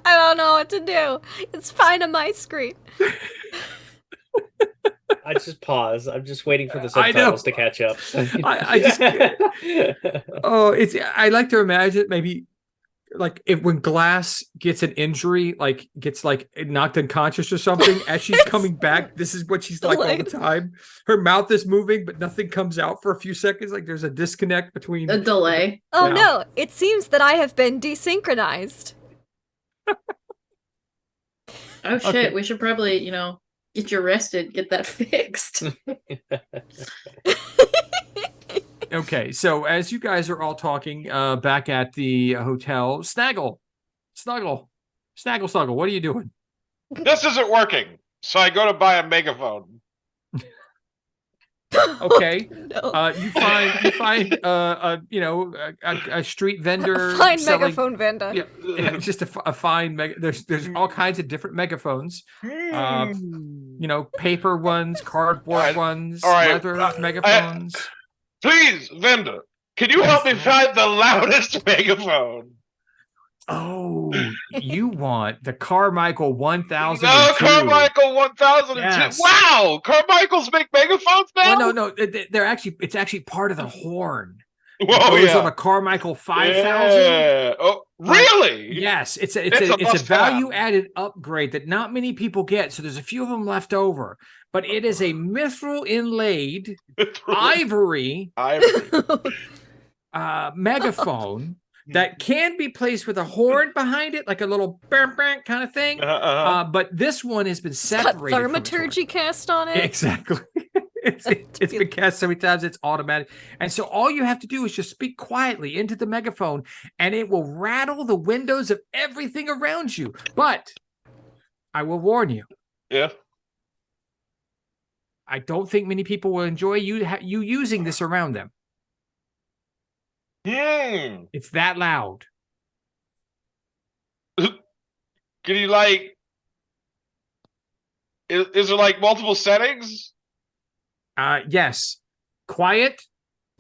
I don't know what to do. It's fine on my screen. I just pause. I'm just waiting for the subtitles to catch up. I like to imagine maybe like when Glass gets an injury, like gets like knocked unconscious or something, as she's coming back, this is what she's like all the time. Her mouth is moving, but nothing comes out for a few seconds. Like there's a disconnect between a delay. Oh no, it seems that I have been desynchronized. Oh shit, we should probably, get you rested, get that fixed. Okay, so as you guys are all talking back at the hotel, Snuggle, what are you doing? This isn't working, so I go to buy a megaphone. Okay, No. you find a street vendor, A fine selling, megaphone vendor. Yeah, just a fine there's all kinds of different megaphones. Paper ones, cardboard ones, leather megaphones. Please, vendor, can you help me find the loudest megaphone? Oh, you want the Carmichael 1002? No, Carmichael 1002. Yes. Wow, Carmichaels make megaphones now? Well, no, it's actually part of the horn. Whoa, it goes on a Carmichael 5000. Yeah. Oh, really? Yes, it's a must-have. value-added upgrade that not many people get. So there's a few of them left over, but it is a mithril inlaid ivory megaphone that can be placed with a horn behind it, like a little kind of thing. But this one has been separated. It's got thaumaturgy cast on it. Exactly. It's been cast so many times, it's automatic. And so all you have to do is just speak quietly into the megaphone, and it will rattle the windows of everything around you. But I will warn you, Yeah. I don't think many people will enjoy you using this around them. It's that loud. Can you like? Is there like multiple settings? Yes. Quiet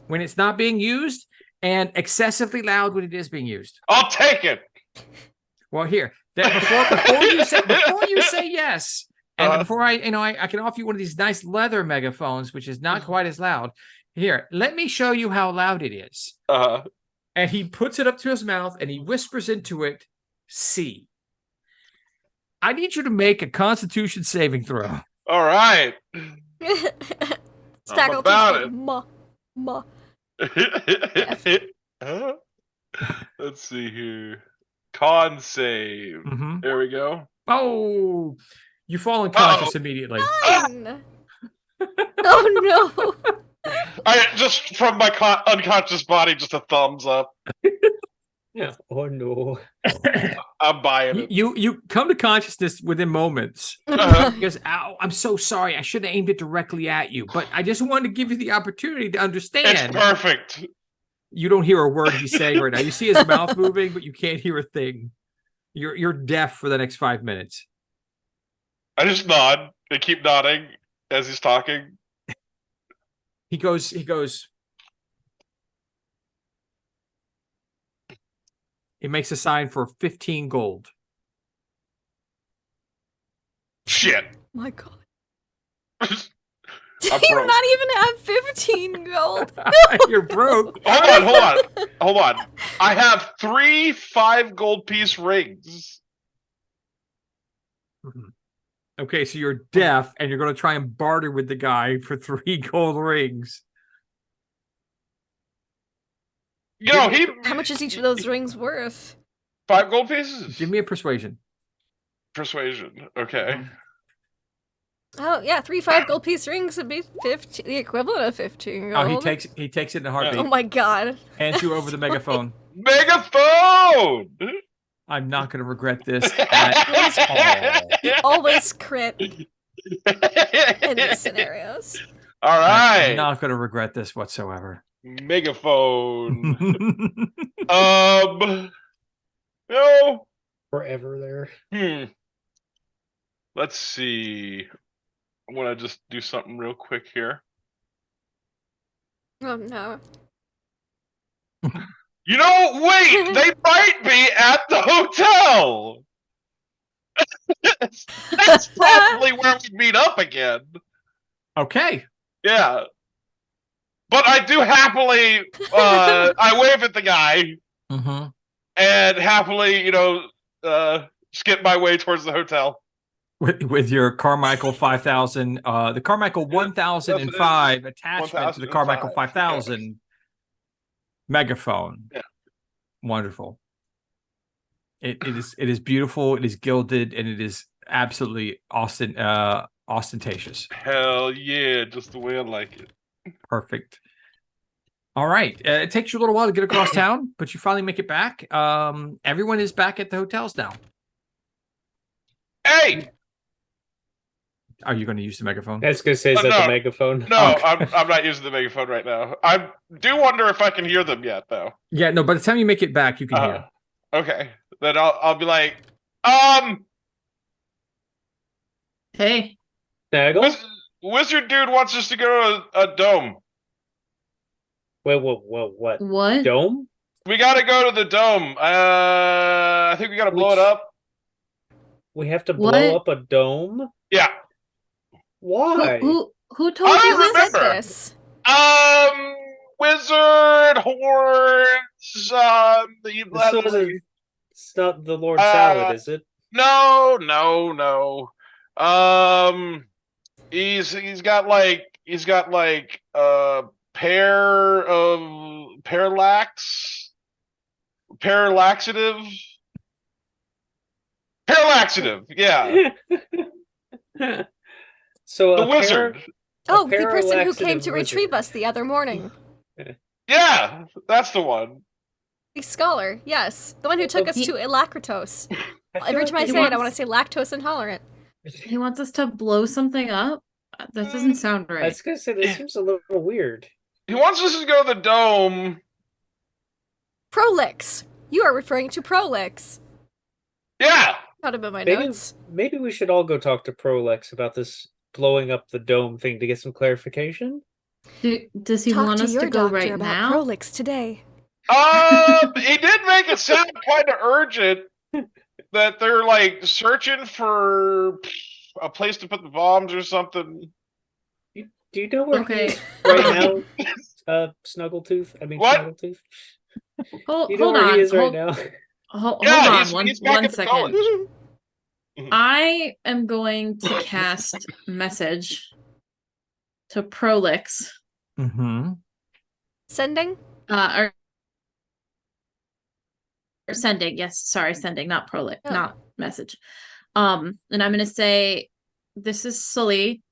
when it's not being used, and excessively loud when it is being used. I'll take it. Well, here, before you say yes, and before I can offer you one of these nice leather megaphones, which is not quite as loud. Here, let me show you how loud it is. And he puts it up to his mouth and he whispers into it, "C." I need you to make a Constitution saving throw. All right. Stackle about it. Ma. Let's see here. Con save. Mm-hmm. There we go. Oh, you fall unconscious immediately. Fine. Oh no. I just from my unconscious body, just a thumbs up. Yeah. Oh no. I'm buying it. You come to consciousness within moments. Because, ow, I'm so sorry. I should have aimed it directly at you, but I just wanted to give you the opportunity to understand. It's perfect. You don't hear a word he's saying right now. You see his mouth moving, but you can't hear a thing. You're deaf for the next 5 minutes. I just nod and keep nodding as he's talking. He goes. He makes a sign for 15 gold. Shit. My God. I'm Do you broke. not even have 15 gold? You're broke. Hold on. I have 3 5-gold piece rings. Okay, so you're deaf, and you're going to try and barter with the guy for 3 gold rings. You know, How much is each of those rings worth? 5 gold pieces? Give me a persuasion. Persuasion. Okay. Oh yeah, 3 5-gold piece rings would be 15, the equivalent of 15 gold. Oh, he takes it in a heartbeat. Oh my God. Hands you over the megaphone. Megaphone! I'm not going to regret this at all. You always crit in these scenarios. All right. I'm not going to regret this whatsoever. Megaphone. No. Forever there. Let's see. I want to just do something real quick here. Oh no. You know, wait, they might be at the hotel. That's probably where we meet up again. Okay. Yeah. But I do happily, I wave at the guy and happily, skip my way towards the hotel. With your Carmichael 5000, the Carmichael 1005 attachment to the Carmichael 5000 megaphone. Yeah. Wonderful. It is beautiful. It is gilded, and it is absolutely ostentatious. Hell yeah, just the way I like it. Perfect. All right. It takes you a little while to get across town, but you finally make it back. Everyone is back at the hotels now. Hey! Are you going to use the megaphone? I was going to say, is that the megaphone? No, Okay. I'm not using the megaphone right now. I do wonder if I can hear them yet, though. Yeah, no, by the time you make it back, you can hear. Okay. Then I'll be like, Hey. Snaggle? Wizard dude wants us to go to a dome. Wait, what? What? Dome? We gotta go to the dome. I think we gotta blow it up. We have to What? blow up a dome? Yeah. Why? Who told I you don't this? remember. This. Wizard horns. It's not the Lord Salad, is it? No. He's got like pair of parallaxative, yeah. So The wizard. Oh, the person who paralaxative came to retrieve wizard. us the other morning. Yeah, that's the one. The scholar, yes. The one who took us to Alacritos. I feel Every like time I we- say it, I want to say lactose intolerant. He wants us to blow something up? That doesn't sound I right. was gonna say this seems a little weird. He wants us to go to the dome. Prolix. You are referring to Prolix. Yeah. Not about my Maybe notes. maybe we should all go talk to Prolex about this blowing up the dome thing to get some clarification. Does he Talk want to us your to go doctor right about now? Prolix today. He did make it sound kind of urgent that they're like searching for a place to put the bombs or something. Do you know where Okay. he is right now? Snaggletooth? I mean What? Snaggletooth? Hold, You know hold where on. he is right hold, now? hold Yeah, on. he's back One at the second. college. I am going to cast message to Prolix. Mm-hmm. Sending? Or sending, yes, sorry, sending, not Prolix, Oh. not message. And I'm gonna say, this is Sully.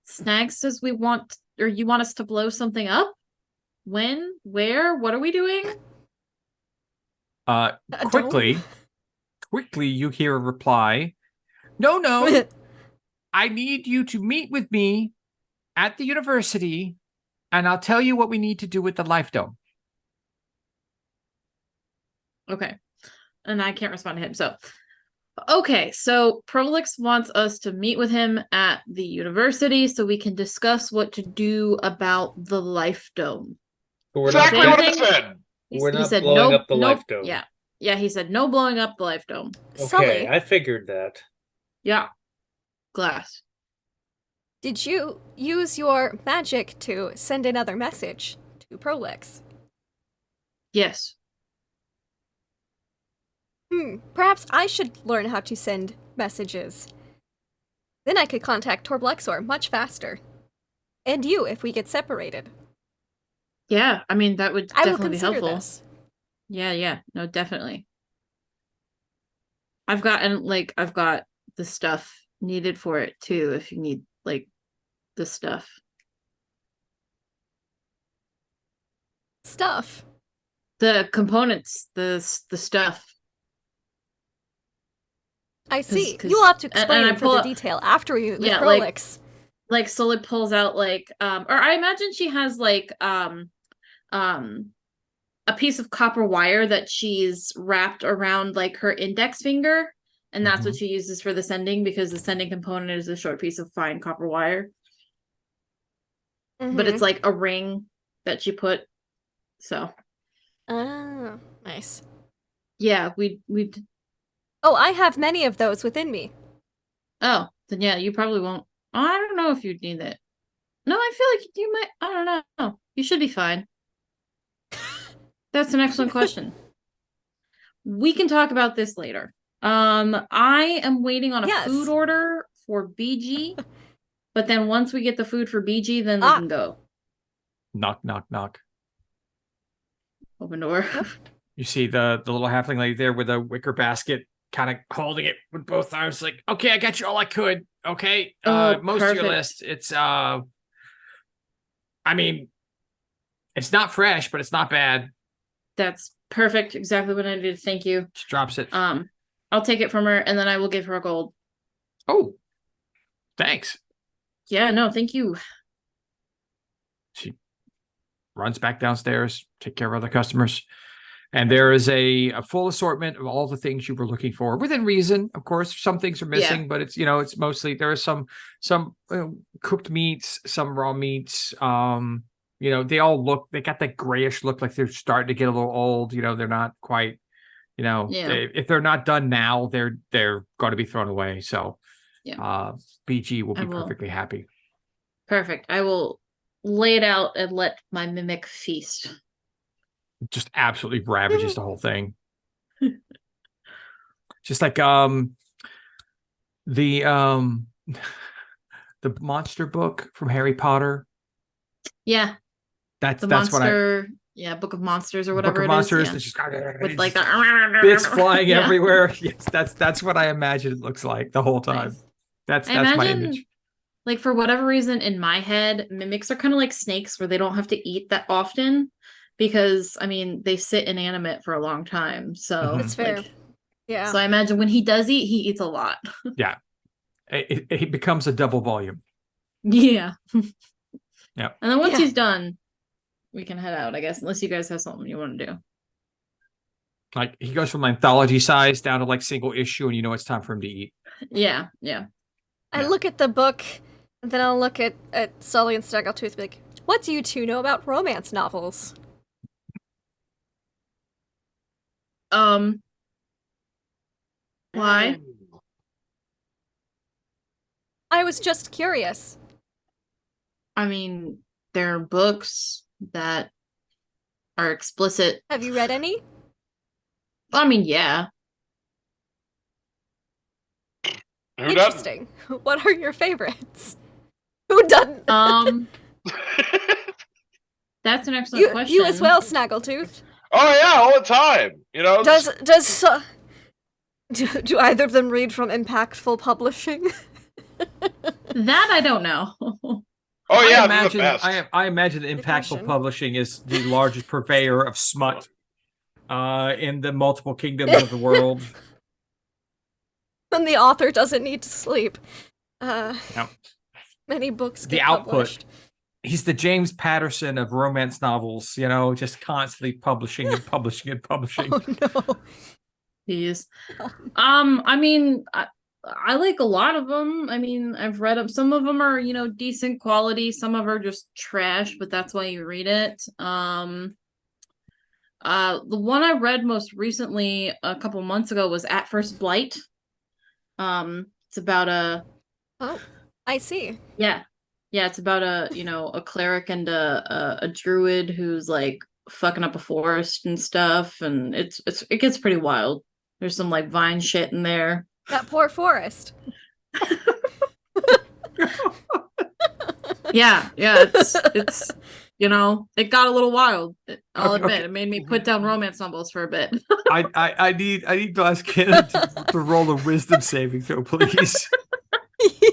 Snag says you want us to blow something up? When? Where? What are we doing? A Quickly, you hear a reply. No, dome? I need you to meet with me at the university, and I'll tell you what we need to do with the life dome. Okay. And I can't respond to him. So, okay. So Prolix wants us to meet with him at the university so we can discuss what to do about the life dome. But we're Exactly not, what I said. we're He not said blowing no, up the no, life dome. Yeah. Yeah, he said no blowing up the life dome. Okay, Sully, I figured that. Yeah. Glass. did you use your magic to send another message to Prolix? Yes. Perhaps I should learn how to send messages. Then I could contact Torblexor much faster. And you, if we get separated. Yeah, I mean that would I will definitely be consider helpful. this. Yeah, no, definitely. I've got the stuff needed for it too, if you need like the stuff. Stuff. The components, the stuff. I see. 'cause- You'll have to and explain I in pull further up- detail after we with Yeah, Prolix. Like Sully pulls out like or I imagine she has like a piece of copper wire that she's wrapped around like her index finger, and that's what she uses for the sending, because the sending component is a short piece of fine copper wire. But it's like a ring that she put. So Ah, nice. yeah, we Oh, I have many of those within me. oh, then yeah, you probably won't. Oh, I don't know if you'd need it. No, I feel like you might. I don't know. You should be fine. That's an excellent question. We can talk about this later. I am waiting on a Yes. food order for BG, but then once we get the food for BG, then we can go. Knock, knock, knock. Open door. You see the little halfling lady there with a wicker basket, kind of holding it with both arms, like, okay, I got you all I could. Okay. Oh, Most of your perfect. list. It's I mean, it's not fresh, but it's not bad. That's perfect. Exactly what I needed. Thank you. Just drops it. I'll take it from her and then I will give her a gold. Oh, thanks. Yeah, no, thank you. She runs back downstairs, take care of other customers. And there is a full assortment of all the things you were looking for, within reason. Of course, some things are missing, but it's, it's mostly, there are some cooked meats, some raw meats. They got that grayish look, like they're starting to get a little old. They're not quite, if they're not done now, they're going to be thrown away. So BG will be perfectly happy. Perfect. I will lay it out and let my mimic feast. Just absolutely ravages the whole thing. Just like the monster book from Harry Potter. Yeah. That's monster, Book of Monsters or whatever Book of Monsters. it is. Just, with like the bits flying everywhere. Yes, that's what I imagine it looks like the whole time. Nice. That's I imagine, my image. like for whatever reason in my head, mimics are kind of like snakes where they don't have to eat that often because I mean they sit inanimate for a long time. So That's fair. Yeah. So I imagine when he does eat, he eats a lot. Yeah. It becomes a double volume. Yeah. Yeah. And then once Yeah. he's done, we can head out, I guess, unless you guys have something you want to do. Like he goes from anthology size down to like single issue, and you know it's time for him to eat. Yeah. I Yeah. look at the book, and then I'll look at Sully and Snaggletooth and be like, what do you two know about romance novels? Why? I was just curious. I mean, there are books that are explicit. Have you read any? I mean, yeah. Who doesn't? Interesting. What are your favorites? Who doesn't? That's an excellent question. You as well, Snaggletooth. Oh yeah, all the time. You know. Do either of them read from Impactful Publishing? That I don't know. Oh yeah, I they're imagine the best. I imagine that Good Impactful question. Publishing is the largest purveyor of smut in the multiple kingdoms of the world. When the author doesn't need to sleep. Yeah. Many books The get output. published. He's the James Patterson of romance novels, just constantly publishing and publishing and publishing. Oh no. Jeez. I mean, I like a lot of them. I mean, I've read them. Some of them are, decent quality. Some of them are just trash, but that's why you read it. The one I read most recently a couple months ago was At First Blight. It's about Oh, I see. yeah, it's about a cleric and a druid who's like fucking up a forest and stuff, and it gets pretty wild. There's some like vine shit in there. That poor forest. Yeah, it's it got a little wild. I'll Okay, admit, okay. it made me put down romance novels for a bit. I need Glass Cannon to roll a wisdom saving throw, please.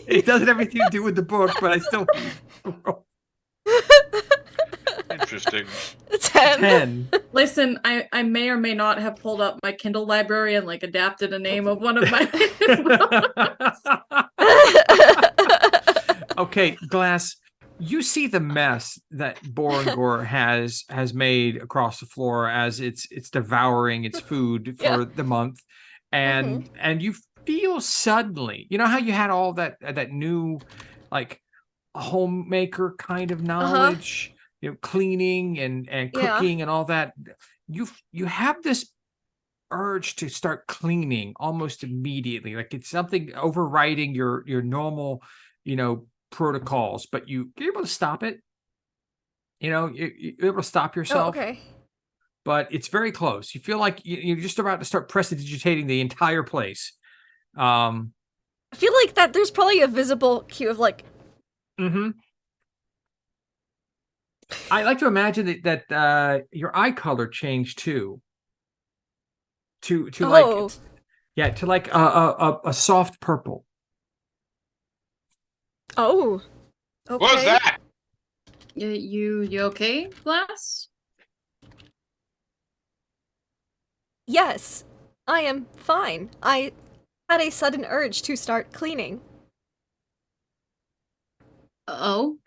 It doesn't have anything to do with the book, but I still Interesting. 10. 10. Listen, I may or may not have pulled up my Kindle library and like adapted a name of one of my. Okay, Glass, you see the mess that Borongor has made across the floor as it's devouring its food for Yeah. the month, and you feel suddenly, how you had all that new like homemaker kind of knowledge, cleaning and Yeah. cooking and all that. You have this urge to start cleaning almost immediately, like it's something overriding your normal, protocols, but you're able to stop it. You're able to stop Oh, yourself, okay. but it's very close. You feel like you're just about to start prestidigitating the entire place. I feel like that there's probably a visible cue of like, I like to imagine that your eye color changed too. To Oh. like a soft purple. oh. Okay. What was that? You okay, Glass? Yes, I am fine. I had a sudden urge to start cleaning. Oh,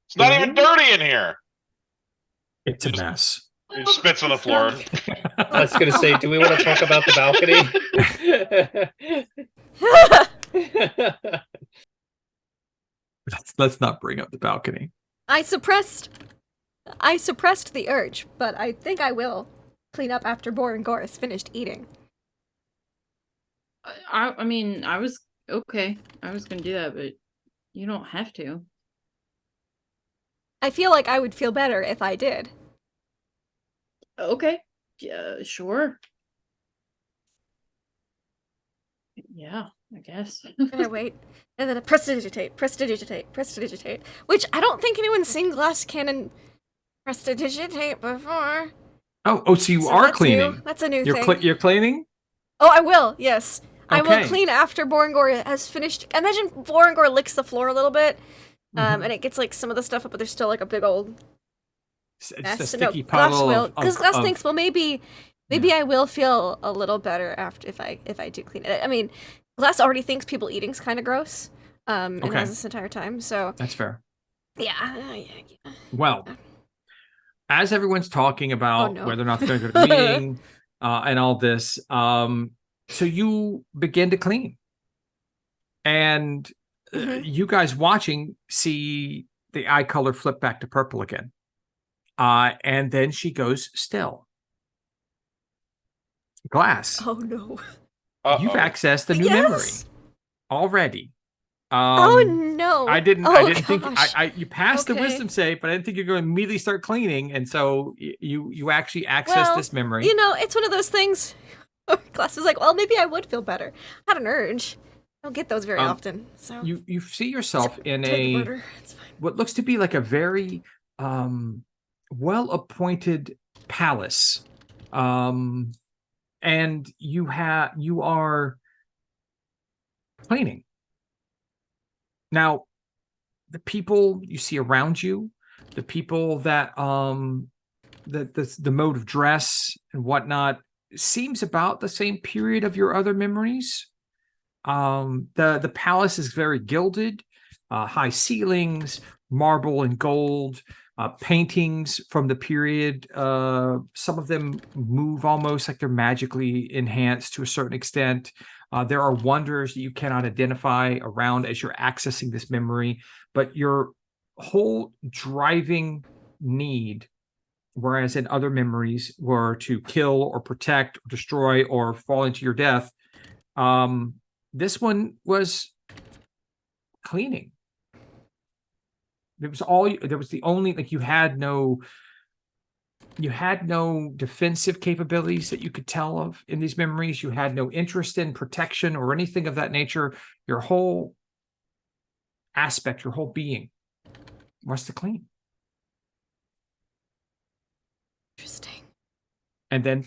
It's not even dirty in here. It's a mess. It spits on the floor. I was gonna say, do we want to talk about the balcony? Let's not bring up the balcony. I suppressed the urge, but I think I will clean up after Borongor is finished eating. I mean, I was okay. I was gonna do that, but you don't have to. I feel like I would feel better if I did. Okay. Yeah, sure. Yeah, I guess. And I wait, and then prestidigitate, which I don't think anyone's seen Glass Cannon prestidigitate before. Oh, so you So are that's cleaning. new. That's a new You're thing. you're cleaning? Oh, I will. Yes, I will Okay. clean after Borangor has finished. Imagine Borangor licks the floor a little bit, Mhm. and it gets like some of the stuff up, but there's still like a big old It's a mess. sticky Glass puddle will, of, because Glass of thinks, well, maybe I will feel a little better after if I do clean it. I mean, Glass already thinks people eating's kind of gross, and Okay. has this entire time. So That's fair. yeah. Well, as everyone's talking about no. whether or not they're going to go to the meeting and all this, so you begin to clean. And you guys watching see the eye color flip back to purple again. And then she goes still. Glass, Oh no. you've accessed the new memory already. Oh no. I didn't think Gosh. you passed the Okay. wisdom save, but I didn't think you're going to immediately start cleaning, and so you actually access Well, this memory. You know, it's one of those things. Glass is like, well, maybe I would feel better. I had an urge. I don't get those very often. So You see yourself in take a murder. It's fine. what looks to be like a very well-appointed palace, and you are cleaning. Now, the people you see around you, the people that the mode of dress and whatnot seems about the same period of your other memories. The palace is very gilded, high ceilings, marble and gold, paintings from the period. Some of them move almost like they're magically enhanced to a certain extent. There are wonders that you cannot identify around as you're accessing this memory, but your whole driving need, whereas in other memories were to kill or protect or destroy or fall into your death, this one was cleaning. There was the only, like, you had no defensive capabilities that you could tell of in these memories. You had no interest in protection or anything of that nature. Your whole aspect, your whole being was to clean. Interesting. And then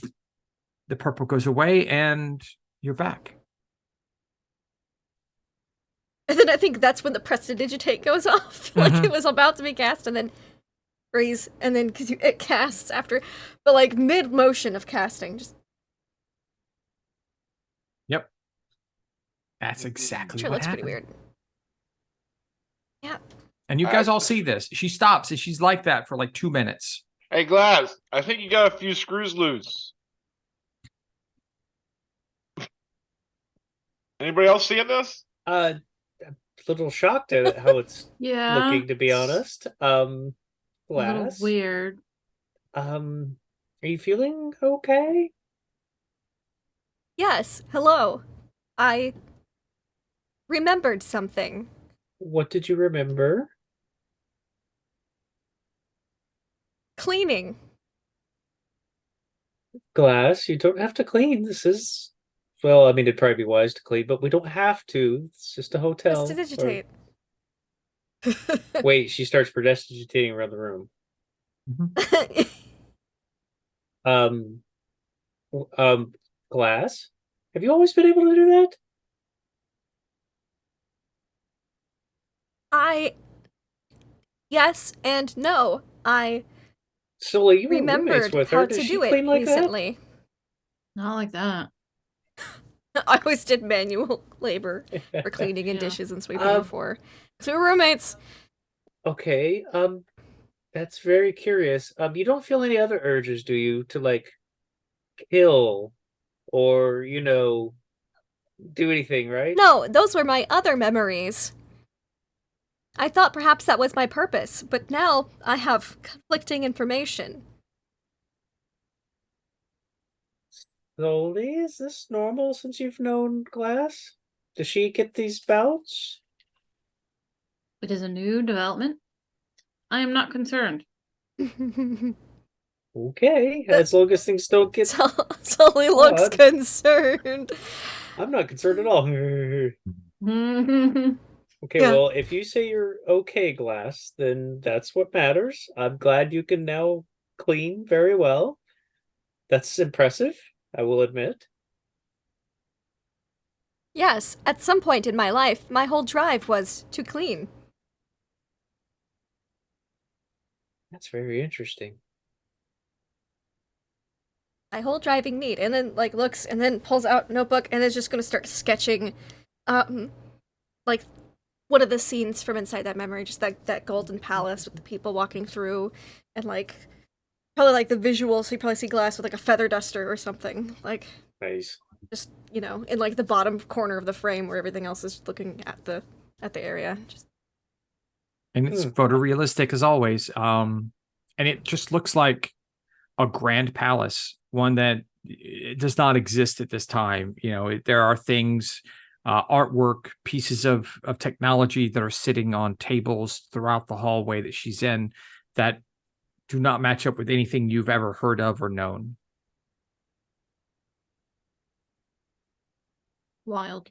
the purple goes away and you're back. And then I think that's when the prestidigitate goes off. Like it was about to be cast, and then freeze, and then because it casts after, but like mid motion of casting, just Yep. That's exactly sure what looks happened. pretty weird. Yeah. And you guys all see this. She stops and she's like that for like 2 minutes. Hey, Glass, I think you got a few screws loose. Anybody else seeing this? A little shocked at how it's Yeah. looking, to be honest. A little Glass. weird. Are you feeling okay? Yes. Hello. I remembered something. What did you remember? Cleaning. Glass, you don't have to clean. This is, well, I mean, it'd probably be wise to clean, but we don't have to. It's just a hotel. Prestidigitate. Wait, she starts prestidigitating around the room. Glass, have you always been able to do that? Yes and no. I So, like, you were roommates remembered with her. how Does to she do it clean like recently. Not like that. I always did manual labor that? for cleaning and Yeah. dishes and sweeping before. So we were roommates. Okay, that's very curious. You don't feel any other urges, do you, to like kill or, do anything, right? No, those were my other memories. I thought perhaps that was my purpose, but now I have conflicting information. Slowly, is this normal since you've known Glass? Does she get these bouts? It is a new development. I am not concerned. Okay, as long as things don't get. Sully looks odd. concerned. I'm not concerned at all. Okay, Yeah. well, if you say you're okay, Glass, then that's what matters. I'm glad you can now clean very well. That's impressive, I will admit. Yes, at some point in my life, my whole drive was to clean. That's very interesting. My whole driving need, and then like looks, and then pulls out a notebook, and is just gonna start sketching, like one of the scenes from inside that memory, just that golden palace with the people walking through, and like probably like the visual, so you probably see glass with like a feather duster or something, like Nice. just in like the bottom corner of the frame where everything else is looking at the area. Just And it's photorealistic as always. And it just looks like a grand palace, one that it does not exist at this time. There are things, artwork, pieces of technology that are sitting on tables throughout the hallway that she's in that do not match up with anything you've ever heard of or known. Wild.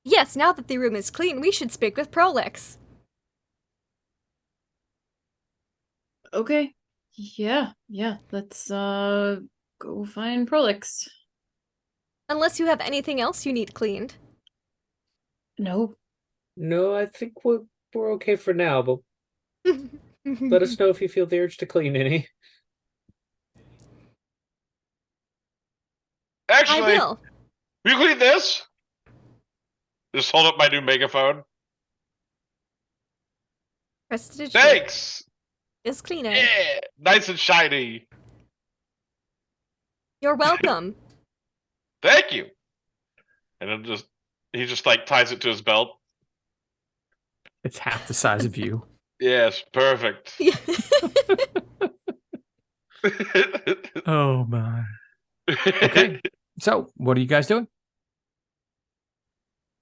yes, now that the room is clean, we should speak with Prolix. Okay. Yeah. Let's go find Prolix. Unless you have anything else you need cleaned. No. No, I think we're okay for now, but let us know if you feel the urge to clean any. I Actually, will. will you clean this? Just hold up my new megaphone. Prestige Thanks. is cleaner. Yeah, nice and shiny. You're welcome. Thank you. And then he just like ties it to his belt. It's half the size of you. Yes, perfect. Oh my. Okay. So, what are you guys doing?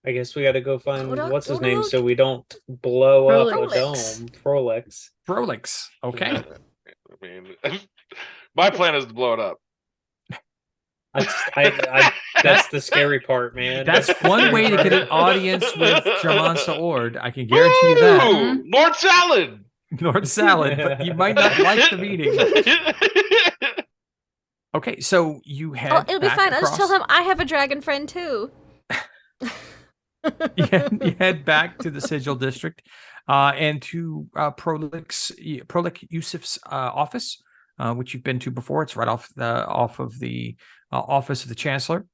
I guess we got to go find Hold on, what's his hold name on. so we don't blow up a Prolix. dome. Prolix. Prolix. Okay. I mean, my plan is to blow it up. That's the scary part, man. That's one way to get an audience with Jamansa Ord. I can guarantee you that. Ooh, Lord Salad. Lord Salad, but you might not like the meeting. Okay, so you head. Oh, it'll be back fine. I'll just tell across- him I have a dragon friend too. you head back to the Sigil District and to Prolik Yusuf's office, which you've been to before. It's right off of the office of the Chancellor.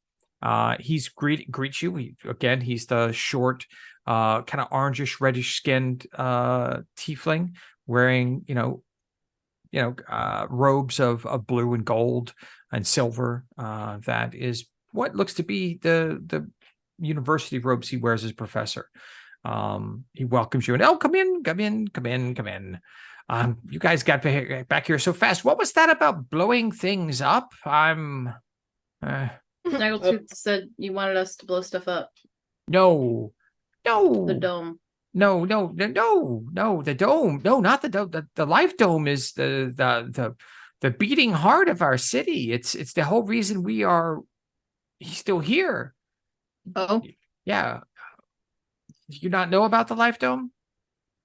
He's greets you. He's the short, kind of orangish, reddish skinned tiefling wearing, robes of blue and gold and silver. That is what looks to be the university robes he wears as professor. He welcomes you and come in. You guys got back here so fast. What was that about blowing things up? Snaggletooth said you wanted us to blow stuff up. No. The dome. No, the dome. No, not the dome. The life dome is the beating heart of our city. It's the whole reason he's still here. Oh, Yeah. Did you not know about the life dome?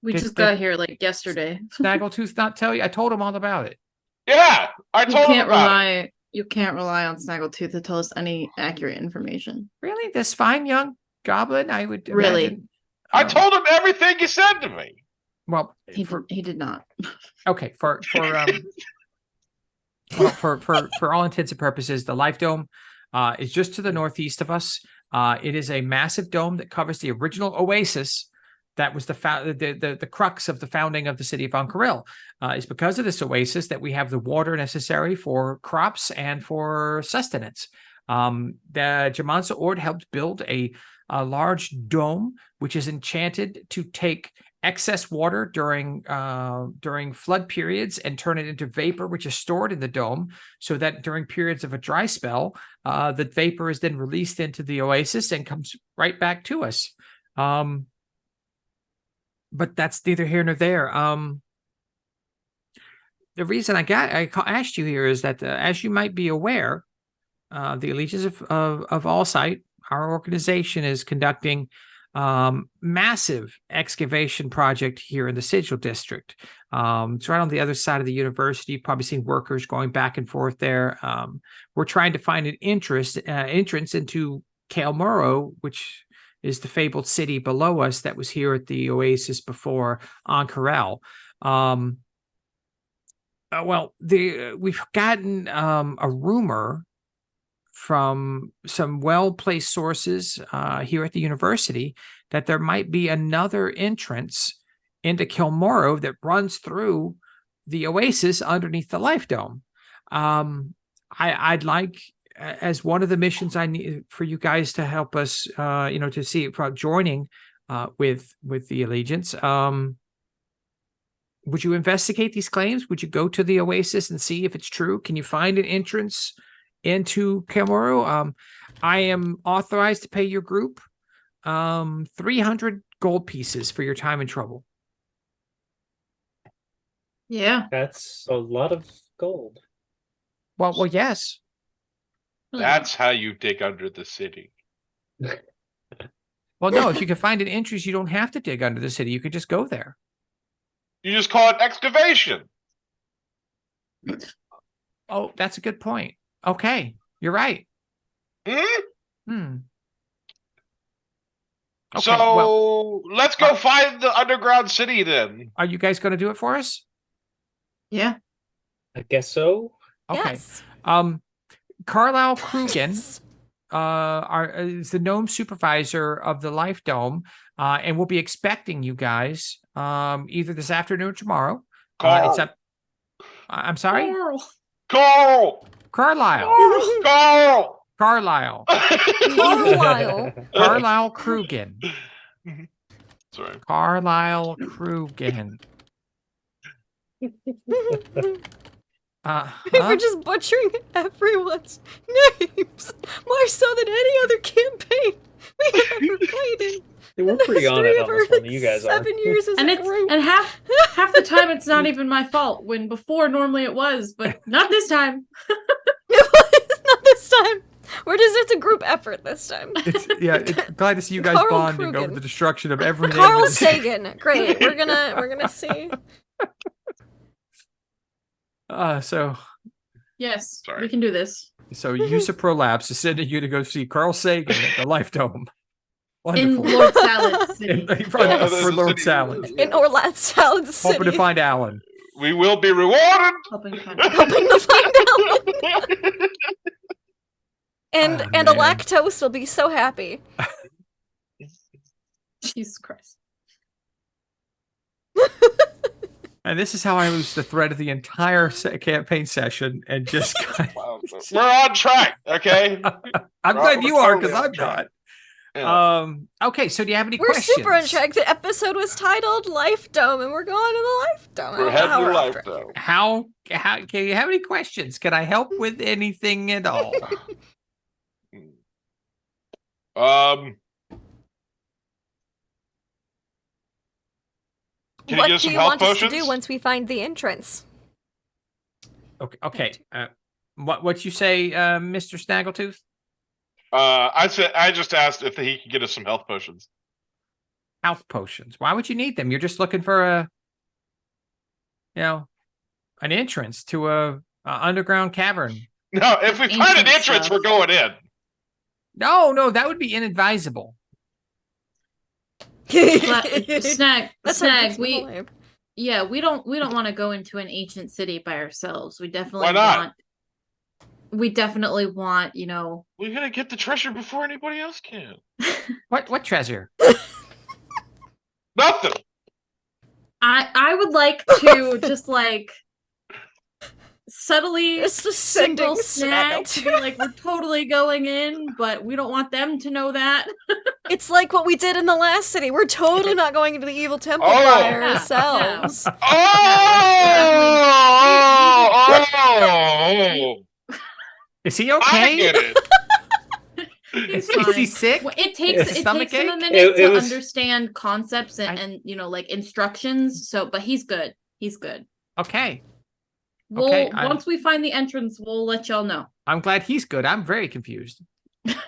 we Did- just did- got here like yesterday. Snaggletooth not tell you? I told him all about it. Yeah, I You told him can't about it. rely. You can't rely on Snaggletooth to tell us any accurate information. Really? This fine young goblin? I would Really? imagine. I told him everything you said to me. Well, He did not. okay, for all intents and purposes, the Life Dome is just to the northeast of us. It is a massive dome that covers the original oasis that was the crux of the founding of the city of Ank'Harel. It's because of this oasis that we have the water necessary for crops and for sustenance. The Jamansa Ord helped build a large dome, which is enchanted to take excess water during flood periods and turn it into vapor, which is stored in the dome, so that during periods of a dry spell, the vapor is then released into the oasis and comes right back to us. But that's neither here nor there. The reason I asked you here is that, as you might be aware, the Allegiance of All Sight, our organization, is conducting massive excavation project here in the Sigil district. It's right on the other side of the university. You've probably seen workers going back and forth there. We're trying to find an entrance into Kael'Murro, which is the fabled city below us that was here at the Oasis before Ank'Harel. We've gotten a rumor from some well-placed sources here at the university that there might be another entrance into Kael'Murro that runs through the Oasis underneath the Life Dome. I'd like, as one of the missions I need for you guys to help us, to see about joining with the Allegiance. Would you investigate these claims? Would you go to the Oasis and see if it's true? Can you find an entrance into Kael'Murro? I am authorized to pay your group 300 gold pieces for your time and trouble. Yeah. That's a lot of gold. Well, yes. That's how you dig under the city. Well, no, if you can find an entrance, you don't have to dig under the city. You could just go there. You just call it excavation. Oh, that's a good point. Okay, you're right. Hmm? Okay, So well, let's go find the underground city then. are you guys going to do it for us? Yeah. I guess so. Okay. Yes. Carlisle Krugen is the gnome supervisor of the Life Dome, and we'll be expecting you guys either this afternoon or tomorrow. Carl. It's up. I'm sorry, Carl. Carlisle. Carl. Carlisle. Carlisle. Carlisle Krugen. Sorry. Carlisle Krugen. We're just butchering everyone's names more so than any other campaign we have ever played in. We're pretty on history it of on our, this one. You guys are. 7 years as And a it's group. and half the time it's not even my fault. When before normally it was, but not this time. It's not this time. It's a group effort this time. It's glad to see you guys Carl bonding Krugen. over the destruction of every name. Carl in the city. Sagan. Great. We're gonna see. So Yes, Sorry. we can do this. Usa Prolapse is sending you to go see Carl Sagan at the Life Dome. In Wonderful. Lord Salad City. For Lord Salad. In Orlando Salad City. Hoping to find Alan. We will be rewarded. Hoping to find Hoping to find Alan. And Oh, and man. Lactose will be so happy. Jesus Christ. And this is how I lose the thread of the entire campaign session and just. We're on track, okay? I'm We're glad you are totally because on I'm track. not. Yeah. Okay, so do you have any We're questions? super on track. The episode was titled Life Dome, and we're going to the Life Dome. We're I don't know heading how to we're off life track. though. How can you have any questions? Can I help with anything at all? Can you What give us do some you health want us to potions? do once we find the entrance? Okay. What you say, Mr. Snaggletooth? I just asked if he could get us some health potions. Health potions. Why would you need them? You're just looking for an entrance to a underground cavern. No, if we find an Ancient entrance, stuff. we're going in. No, that would be inadvisable. Snag, That's we don't want to go into an ancient city by ourselves. We definitely Why not? we definitely want, We're gonna get the treasure before anybody else can. What treasure? Nothing. I would like to just subtly Just a signal sending Snag to be like, we're totally going in, but we don't want them to know that. It's like what we did in the last city. We're totally not going into the evil temple Oh. by Yeah, ourselves. Oh! Is he I okay? get it. He's Is he fine. sick? Well, it Is takes his him stomach a ache? minute It to was- understand concepts and instructions. So, but he's good. He's good. Okay. We'll I'm- once we find the entrance, we'll let y'all know. I'm glad he's good. I'm very confused. Well, if we find an entrance, we're going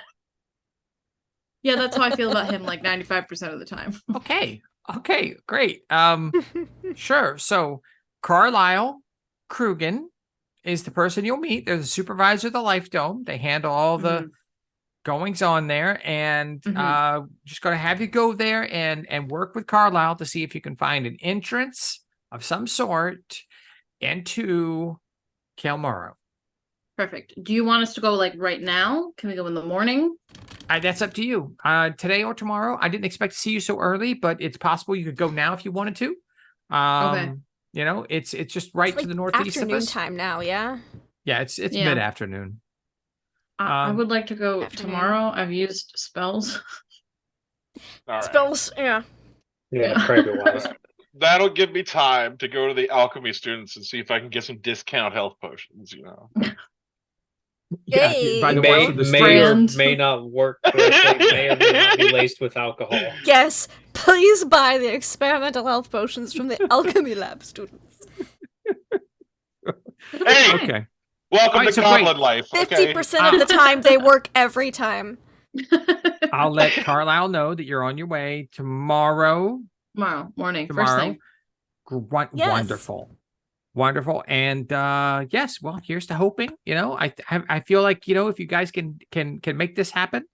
in. Okay. We're heading to life, though. How can you have any questions? Can I help with anything at all? We'll I'm glad he's good. I'm very confused. Yeah, that's how I feel about him like 95% of the time. Okay. Okay, great. Sure. So Carlisle Krugen is the person you'll meet. They're the supervisor of the Life Dome. They handle all the goings on there, and just going to have you go there and work with Carlisle to see if you can find an entrance of some sort into Kelmoro. Perfect. Do you want us to go like right now? Can we go in the morning? That's up to you. Today or tomorrow. I didn't expect to see you so early, but it's possible you could go now if you wanted to. Okay. You know, it's just right It's to the like northeast of afternoon us. time now, yeah? Yeah, it's Yeah. mid-afternoon. I would like to go Afternoon. tomorrow. I've used spells. All right. Spells, yeah. Yeah, private wise. That'll give me time to go to the alchemy students and see if I can get some discount health potions, you know. Yeah, Hey, by the May- words of the may or brand. may not work correctly, may or may not be laced with alcohol. Yes, please buy the experimental health potions from the alchemy lab students. Hey, Okay. welcome Alright, to so Goblin great. life. 50% of the time, they work every time. I'll let Carlisle know that you're on your way tomorrow. Tomorrow morning, first Tomorrow. thing. Yes. Wonderful. And yes, well, here's to hoping. You know, I feel like, you know, if you guys can make this happen,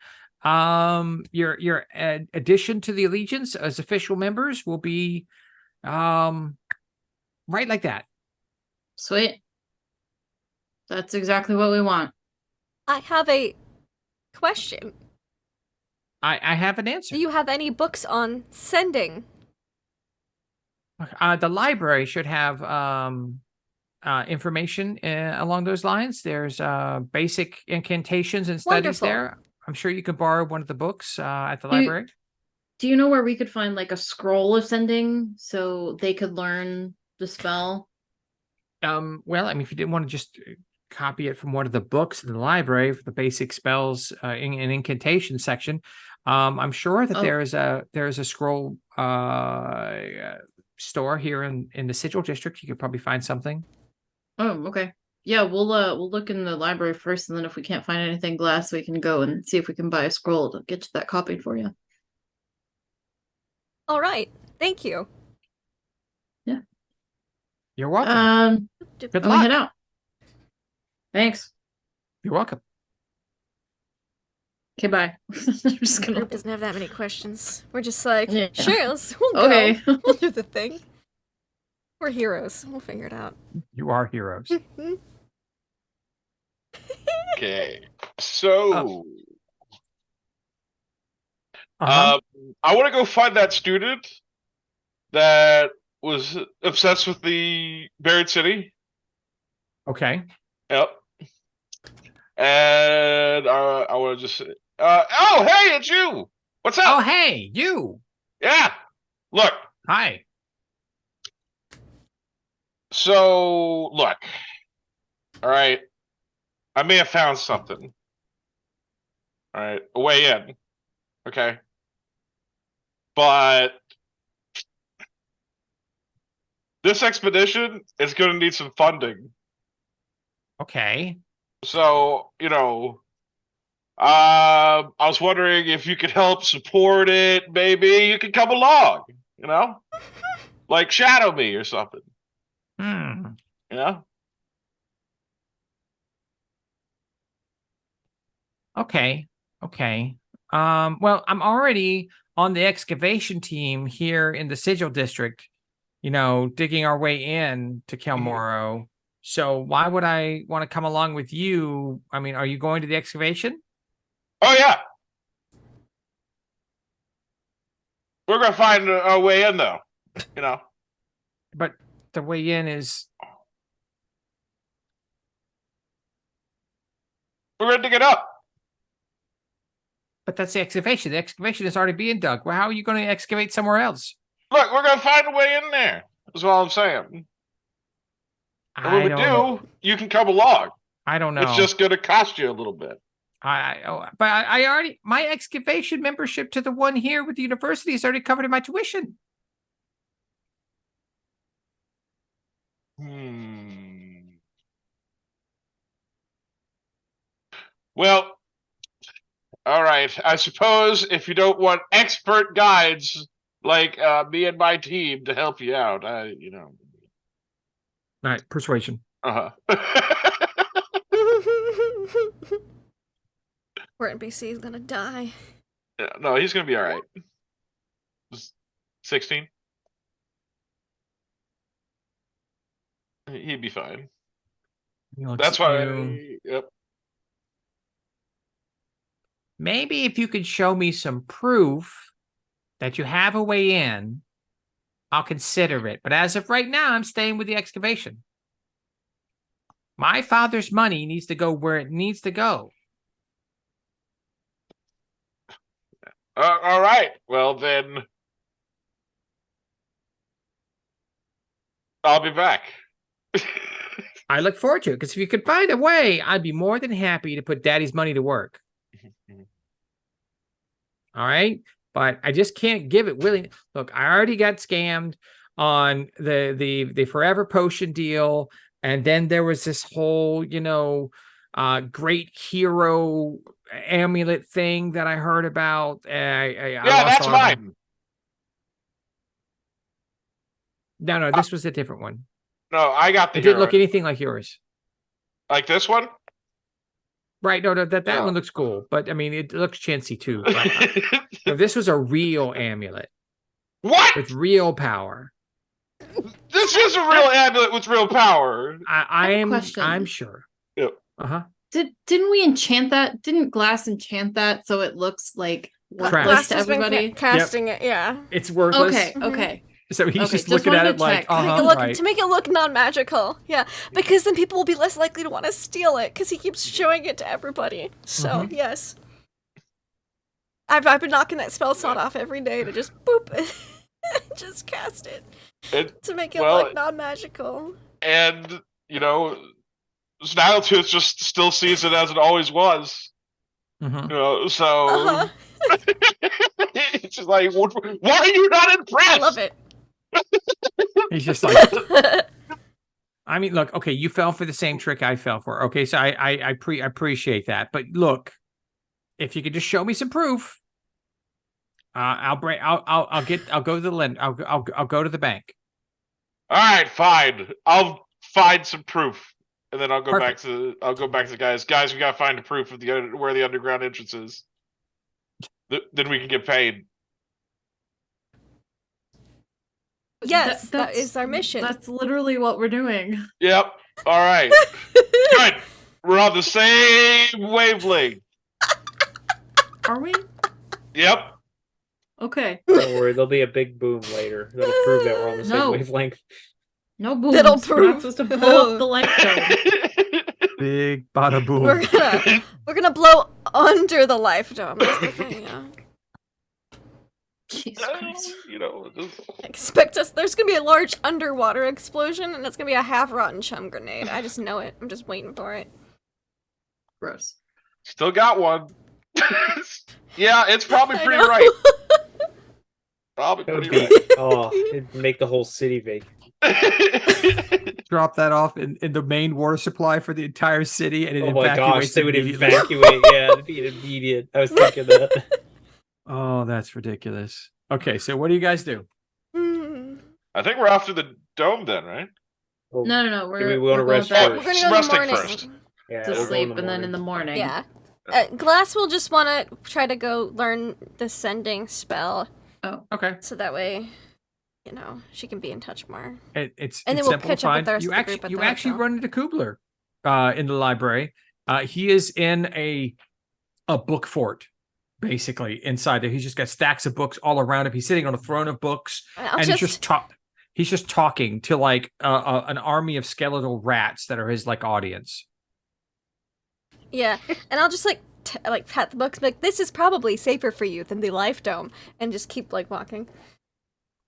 your addition to the Allegiance as official members will be right like that. Sweet. That's exactly what we want. I have a question. I have an answer. Do you have any books on sending? The library should have information along those lines. There's basic incantations and studies Wonderful. there. I'm sure you could borrow one of the books at the Do you- library. Do you know where we could find like a scroll of sending so they could learn the spell? Well, I mean, if you didn't want to just copy it from one of the books in the library for the basic spells in an incantation section, I'm sure that there is a scroll store here in the Sigil district. You could probably find something. Oh, okay. Yeah, we'll look in the library first, and then if we can't find anything glass, we can go and see if we can buy a scroll to get that copied for you. All right. Thank you. You're welcome. I'm Good gonna luck. head out. Thanks. You're welcome. Okay, bye. I'm just The gonna. group doesn't have that many questions. We're just like, Yeah. sure, we'll go. Okay. We'll do the thing. We're heroes. We'll figure it out. You are heroes. Okay. So, Uh-huh. I want to go find that student that was obsessed with the buried city. Okay. Yep. And I want to just oh, hey, it's you. What's up? Oh, hey, you. Yeah. Look. Hi. So, look. All right. I may have found something. All right. A way in. Okay. But this expedition is going to need some funding. Okay. So, you know, I was wondering if you could help support it. Maybe you could come along, you know, like shadow me or something, Hmm. you know? Okay. Well, I'm already on the excavation team here in the Sigil district, you know, digging our way in to Kelmoro. So why would I want to come along with you? I mean, are you going to the excavation? Oh, yeah. We're going to find a way in, though, you know? But the way in is We're going to dig it up. But that's the excavation. The excavation is already being dug. Well, how are you going to excavate somewhere else? Look, we're going to find a way in there. That's all I'm saying. And when we do, you can come along. I don't know. It's just going to cost you a little bit. I already, my excavation membership to the one here with the university is already covered in my tuition. Well, All right. I suppose if you don't want expert guides like me and my team to help you out, All right, persuasion. Uh-huh. Poor NPC is gonna die. Yeah, no, he's gonna be all right. 16. He'd be fine. He looks That's at why. you. Yep. Maybe if you could show me some proof that you have a way in, I'll consider it. But as of right now, I'm staying with the excavation. My father's money needs to go where it needs to go. All right. Well, then I'll be back. I look forward to it, because if you could find a way, I'd be more than happy to put Daddy's money to work. All right? But I just can't give it willingly. Look, I already got scammed on the Forever Potion deal. And then there was this whole, great hero amulet thing that I heard about. I lost that's all of mine. them. No, this was a different one. No, I got the It didn't hero. look anything like yours. Like this one? Right, no, that No. one looks cool. But, I mean, it looks chintzy, too. No, this was a real amulet What? with real power. This is a real amulet with real power. question. I'm sure. Yep. Uh-huh. Didn't we enchant that? Didn't Glass enchant that so it looks like Crap. worthless to Has been everybody? casting it, yeah. It's worthless. Okay, Mhm. okay. So he's Okay, just just looking at wanted it to like, check. right. To make it look non-magical, yeah. Because then people will be less likely to want to steal it, because he keeps showing it to everybody. So, yes. I've been knocking that spell slot off every day to just boop just cast it. To make it look non-magical. And, Snaggletooth just still sees it as it always was. So it's just like, why are you not impressed? I love it. He's just like, I mean, look, okay, you fell for the same trick I fell for. Okay, so I appreciate that. But look, if you could just show me some proof, I'll go to the lend. I'll go to the bank. All right, fine. I'll find some proof, and then I'll go Perfect. back to the guys. Guys, we gotta find a proof of where the underground entrance is. Then we can get paid. Yes, that is our mission. That's literally what we're doing. Yep. All right. Good. We're on the same wavelength. Are we? Yep. Okay. Don't worry, there'll be a big boom later. That'll prove that we're on the same No. wavelength. No booms. That'll We're prove- not supposed to blow up the light dome. Big bada boom. We're gonna blow under the life dome. That's the thing, yeah. Jesus Christ. Expect us. There's gonna be a large underwater explosion, and it's gonna be a half-rotten chum grenade. I just know it. I'm just waiting for it. Gross. Still got one. Yeah, it's probably I pretty know. right. Probably That would pretty be, right. it'd make the whole city vacant. Drop that off in the main water supply for the entire city, and it Oh my gosh, evacuates they would immediately. evacuate. Yeah, it'd be immediate. I was thinking that. Oh, that's ridiculous. Okay, so what do you guys do? I think we're off to the dome then, right? Well, No. we We're wanna going rest back We're gonna go in the Resting morning. first. yeah, to we'll go sleep, and then in the morning. Yeah. Glass will just want to try to go learn the sending spell, Oh. Okay, so that way, she can be in touch more. it's And then it's we'll simple catch to up with find. the rest You of the actually group at you the actually hotel. run into Kubler in the library. He is in a book fort, basically inside there. He's just got stacks of books all around him. He's sitting on a throne of books, I'll and just he's just talking to like an army of skeletal rats that are his like audience. yeah, and I'll just pat the books, like this is probably safer for you than the life dome, and just keep walking.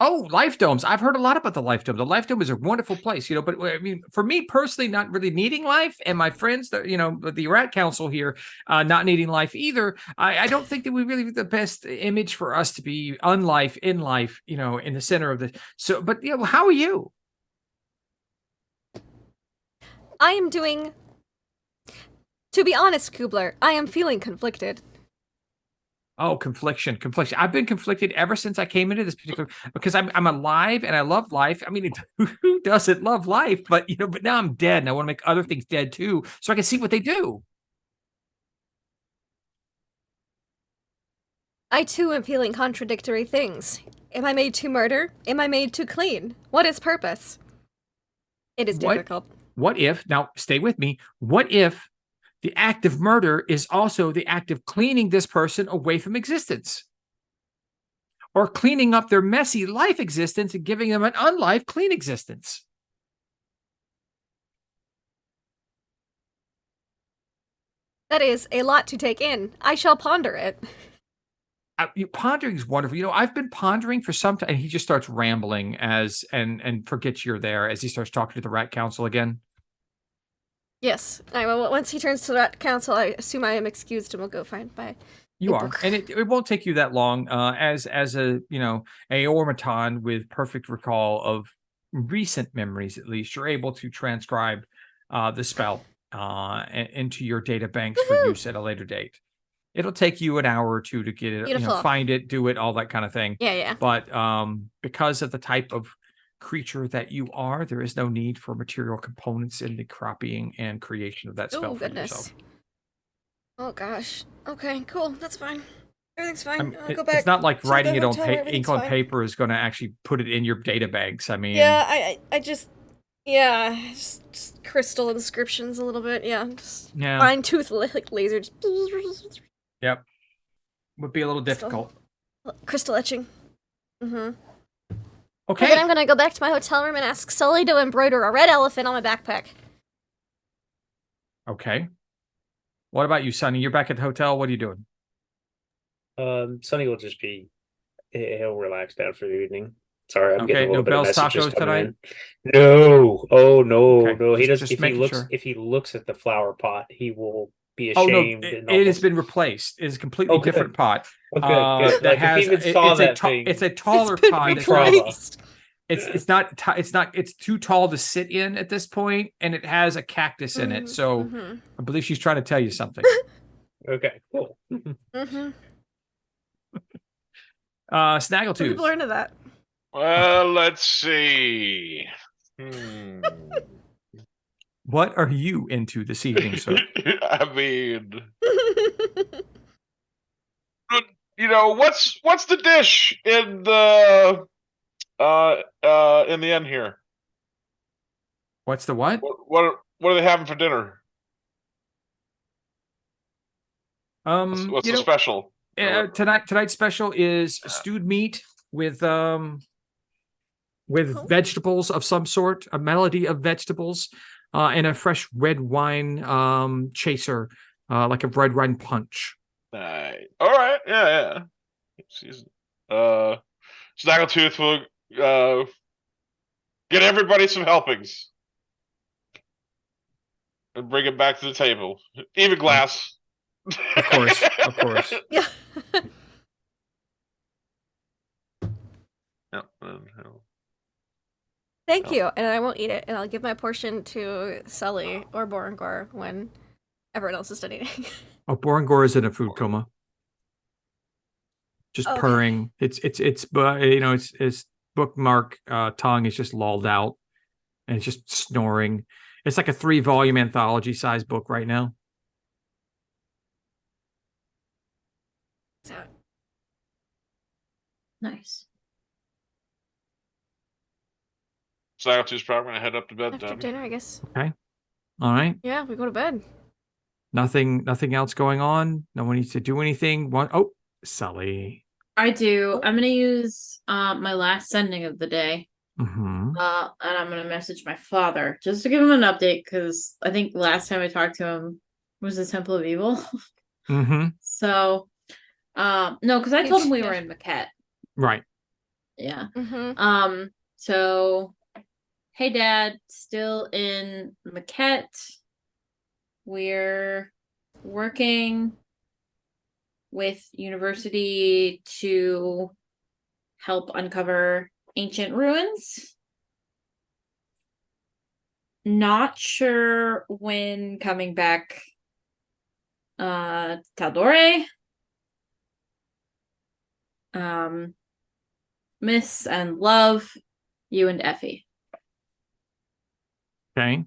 Oh, life domes. I've heard a lot about the life dome. The life dome is a wonderful place, but I mean, for me personally, not really needing life, and my friends, the Rat Council here, not needing life either. I don't think that we really be the best image for us to be unlife in life, in the center of the. So, but how are you? I am doing. To be honest, Kubler, I am feeling conflicted. Oh, confliction. I've been conflicted ever since I came into this particular because I'm alive and I love life. I mean, who doesn't love life? But but now I'm dead and I want to make other things dead too, so I can see what they do. I too am feeling contradictory things. Am I made to murder? Am I made to clean? What is purpose? It is difficult. What if, now stay with me, what if the act of murder is also the act of cleaning this person away from existence? Or cleaning up their messy life existence and giving them an unlife clean existence? That is a lot to take in. I shall ponder it. Pondering is wonderful. I've been pondering for some time, and he just starts rambling and forgets you're there as he starts talking to the Rat Council again. Yes. Once he turns to that council, I assume I am excused and will go find my. You are, and it won't take you that long. As a a automaton with perfect recall of recent memories, at least you're able to transcribe the spell into your data banks for use at a later date. It'll take you an hour or two to get it, find it, do it, all that kind of thing. Yeah. But because of the type of creature that you are, there is no need for material components in the copying and creation of that spell for yourself. Oh gosh. Okay, cool. That's fine. Everything's fine. I'll go back. It's not like writing it on ink on paper is going to actually put it in your data banks. I mean, yeah, I just crystal inscriptions a little bit. Yeah, just fine tooth laser. Yep, would be a little difficult. Crystal etching. Okay. And then I'm gonna go back to my hotel room and ask Sully to embroider a red elephant on my backpack. Okay. What about you, Sonny? You're back at the hotel. What are you doing? Sonny will just be, he'll relax down for the evening. Sorry, I'm getting a little no bit of Bell's messages tacos coming tonight? in. No, oh no, Okay. no. He does. Just If he looks at the flower pot, he will be Oh no, ashamed. it has been replaced. It is a completely different pot. Oh, good. That Like, has if he even saw that thing, it's a taller It's been pot. replaced. It's too tall to sit in at this point, and it has a cactus in it. So I believe she's trying to tell you something. Okay, cool. Snaggletooth. People are into that. Well, let's see. What are you into this evening, sir? I mean, what's the dish in the end here? What's the what? What are they having for dinner? What's the special? Tonight's special is stewed meat with vegetables of some sort, a melody of vegetables, and a fresh red wine chaser, like a red wine punch. All right, yeah. Snaggletooth will get everybody some helpings and bring it back to the table. Even glass. Of course. Yeah. Yeah. Thank you, and I won't eat it, and I'll give my portion to Sully or Borangor when everyone else is done eating. Oh, Borangor is in a food coma. Just purring. It's bookmark tongue is just lolled out, and it's just snoring. It's like a 3-volume anthology size book right now. Nice. Snaggletooth's probably gonna head up to bed After dinner, I guess. Okay. All right. Yeah, we go to bed. Nothing else going on. No one needs to do anything. Oh, Sully. I do. I'm gonna use my last sending of the day. Mm-hmm. And I'm gonna message my father just to give him an update because I think last time I talked to him was the Temple of Evil. Mm-hmm. So, no, because I told him we were in Maquette. Right. Yeah. Mm-hmm. So, hey, Dad, still in Maquette. We're working with university to help uncover ancient ruins. Not sure when coming back tal'dorei. Miss and Love, you and Effie. Okay.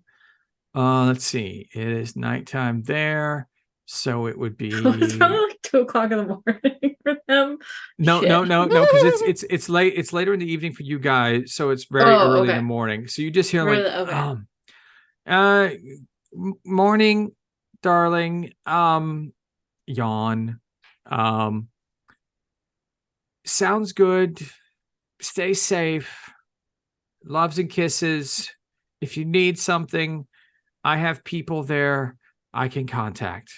Let's see. It is nighttime there, so it would be It's probably like 2:00 in the morning for them. no, Shit. because it's late. It's later in the evening for you guys, so it's very Oh, early in okay. the morning. So you just hear Really? like, Okay. morning, darling. Yawn. Sounds good. Stay safe. Loves and kisses. If you need something, I have people there I can contact.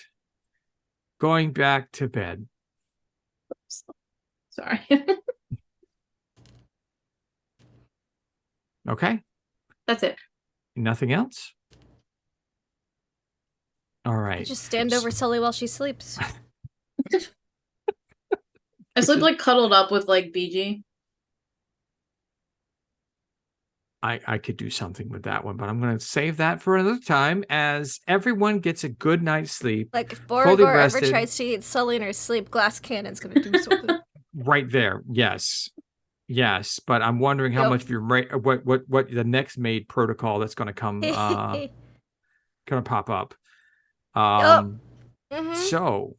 Going back to bed. Sorry. Okay. That's it. Nothing else? All I right. just stand over Sully while she sleeps. I sleep like cuddled up with like BG. I could do something with that one, but I'm going to save that for another time as everyone gets a good night's sleep. Like, if fully Boragor ever rested. tries to eat Sully in her sleep, Glass Cannon's gonna do something. Right there. Yes. Yes. But I'm wondering how Yep. much of your what the next maid protocol that's going to come going to pop up. So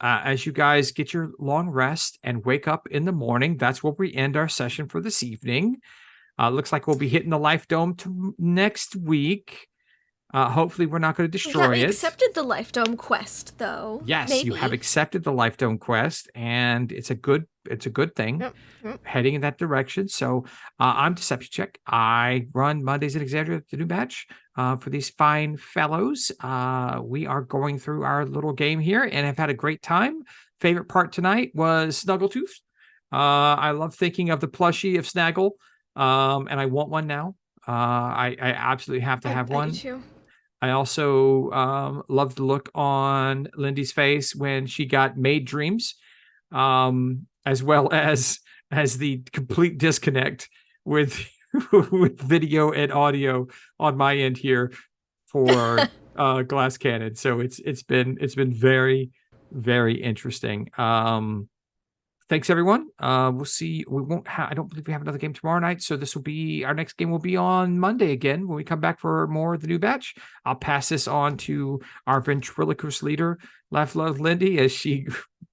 as you guys get your long rest and wake up in the morning, that's where we end our session for this evening. Looks like we'll be hitting the Life Dome next week. Hopefully, we're not going to destroy we it. accepted the Life Dome quest, though. Yes, Maybe. you have accepted the Life Dome quest, and it's a good thing. Yep. Heading in that direction. So I'm Deception Check. I run Mondays in Exandria, the new batch, for these fine fellows. We are going through our little game here and have had a great time. Favorite part tonight was Snuggletooth. I love thinking of the plushie of Snaggle, and I want one now. I absolutely have to have one. I do too. I also loved the look on Lindy's face when she got Made Dreams, as well as the complete disconnect with with video and audio on my end here for Glass Cannon. So it's been very, very interesting. Thanks everyone. We'll see. I don't believe we have another game tomorrow night, so this will be our next game will be on Monday again when we come back for more of the new batch. I'll pass this on to our ventriloquist leader, Love Lindy, as she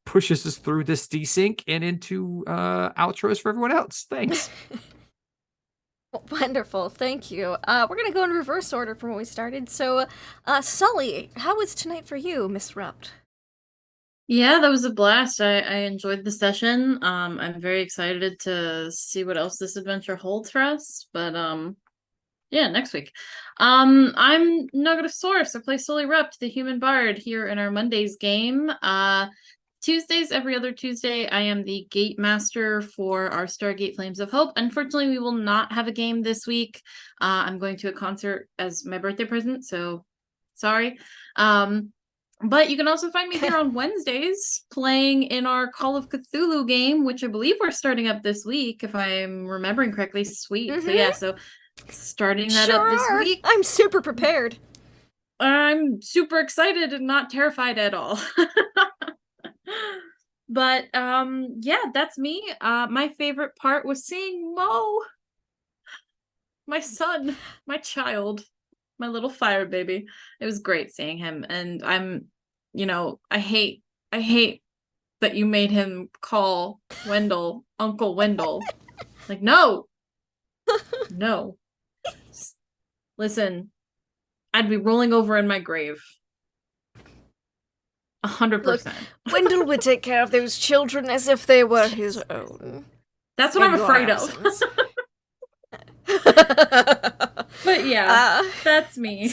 pushes us through this desync and into outros for everyone else. Thanks. Wonderful, thank you. We're gonna go in reverse order from when we started. So, Sully, how was tonight for you, Misrupt? Yeah, that was a blast. I enjoyed the session. I'm very excited to see what else this adventure holds for us. But yeah, next week. I'm Nugatosaurus. I play Sully Rupt, the human bard, here in our Mondays game. Tuesdays, every other Tuesday, I am the gate master for our Stargate Flames of Hope. Unfortunately, we will not have a game this week. I'm going to a concert as my birthday present, so sorry. But you can also find me here on Wednesdays playing in our Call of Cthulhu game, which I believe we're starting up this week, if I'm remembering correctly. Sweet. So yeah, so starting that up this week. I'm super prepared. I'm super excited and not terrified at all. But yeah, that's me. My favorite part was seeing Mo, my son, my child, my little fire baby. It was great seeing him, and I hate that you made him call Wendell Uncle Wendell. Like, no. Listen, I'd be rolling over in my grave. 100%. Wendell would take care of those children as if they were his own. That's what I'm afraid of. But yeah, that's me.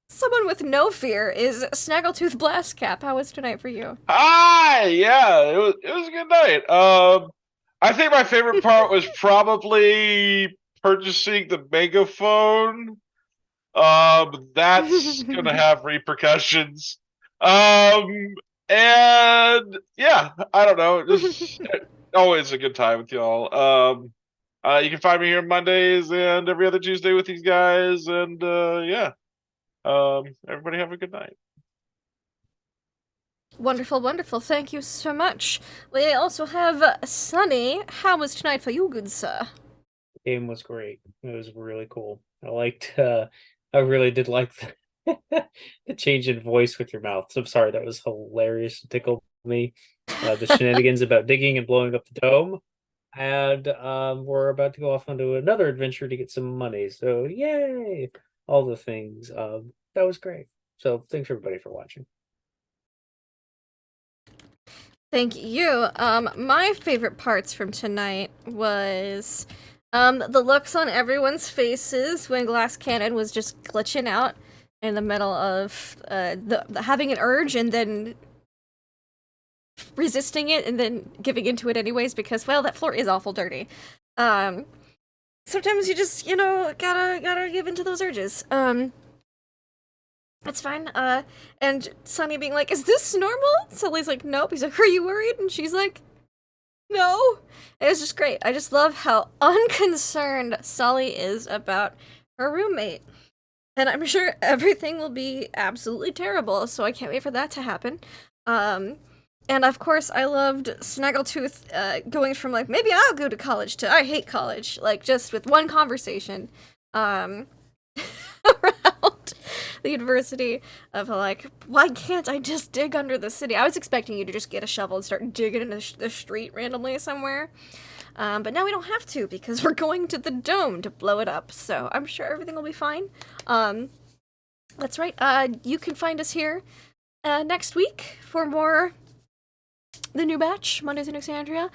Someone with no fear is Snaggletooth Blastcap. How was tonight for you? Hi, yeah, it was a good night. I think my favorite part was probably purchasing the megaphone. That's gonna have repercussions. And yeah, I don't know, just always a good time with y'all. You can find me here Mondays and every other Tuesday with these guys, and yeah. Everybody have a good night. Wonderful, wonderful. Thank you so much. We also have Sunny. How was tonight for you, good sir? Game was great. It was really cool. I liked. I really did like the change in voice with your mouth. So I'm sorry, that was hilarious. It tickled me. The shenanigans about digging and blowing up the dome, and we're about to go off onto another adventure to get some money. So yay! All the things. That was great. So thanks everybody for watching. Thank you. My favorite parts from tonight was the looks on everyone's faces when Glass Cannon was just glitching out in the middle of the having an urge and then resisting it and then giving into it anyways because, well, that floor is awful dirty. Sometimes you just, gotta give into those urges. It's fine. And Sunny being like, is this normal? Sully's like, nope. He's like, are you worried? And she's like, no. It was just great. I just love how unconcerned Sully is about her roommate. And I'm sure everything will be absolutely terrible, so I can't wait for that to happen. And of course, I loved Snaggletooth going from like, maybe I'll go to college to I hate college, like just with one conversation. Around the university of like, why can't I just dig under the city? I was expecting you to just get a shovel and start digging into the street randomly somewhere. But now we don't have to because we're going to the dome to blow it up. So I'm sure everything will be fine. That's right. You can find us here next week for more The New Batch, Mondays in Exandria.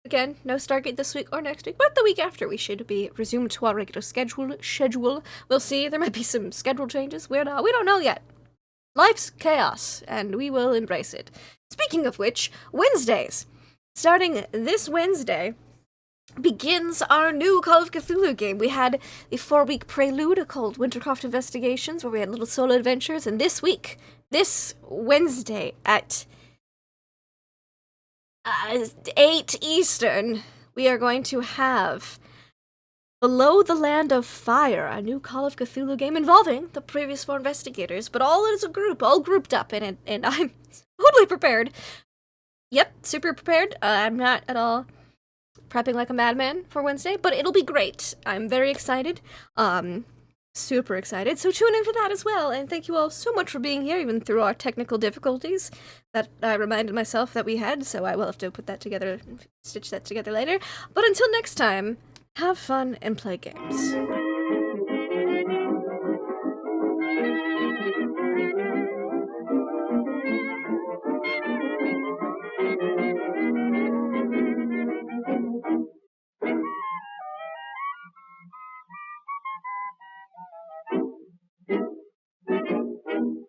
Again, no Stargate this week or next week, but the week after we should be resumed to our regular schedule. We'll see. There might be some schedule changes. We don't know yet. Life's chaos, and we will embrace it. Speaking of which, Wednesdays. Starting this Wednesday begins our new Call of Cthulhu game. We had the 4-week prelude called Wintercroft Investigations, where we had little solo adventures, and this Wednesday at 8 Eastern, we are going to have Below the Land of Fire, a new Call of Cthulhu game involving the previous 4 investigators, but all as a group, all grouped up in it, and I'm totally prepared. Yep, super prepared. I'm not at all prepping like a madman for Wednesday, but it'll be great. I'm very excited. Super excited. So tune in for that as well. And thank you all so much for being here, even through our technical difficulties that I reminded myself that we had. So I will have to put that together, stitch that together later. But until next time, have fun and play games.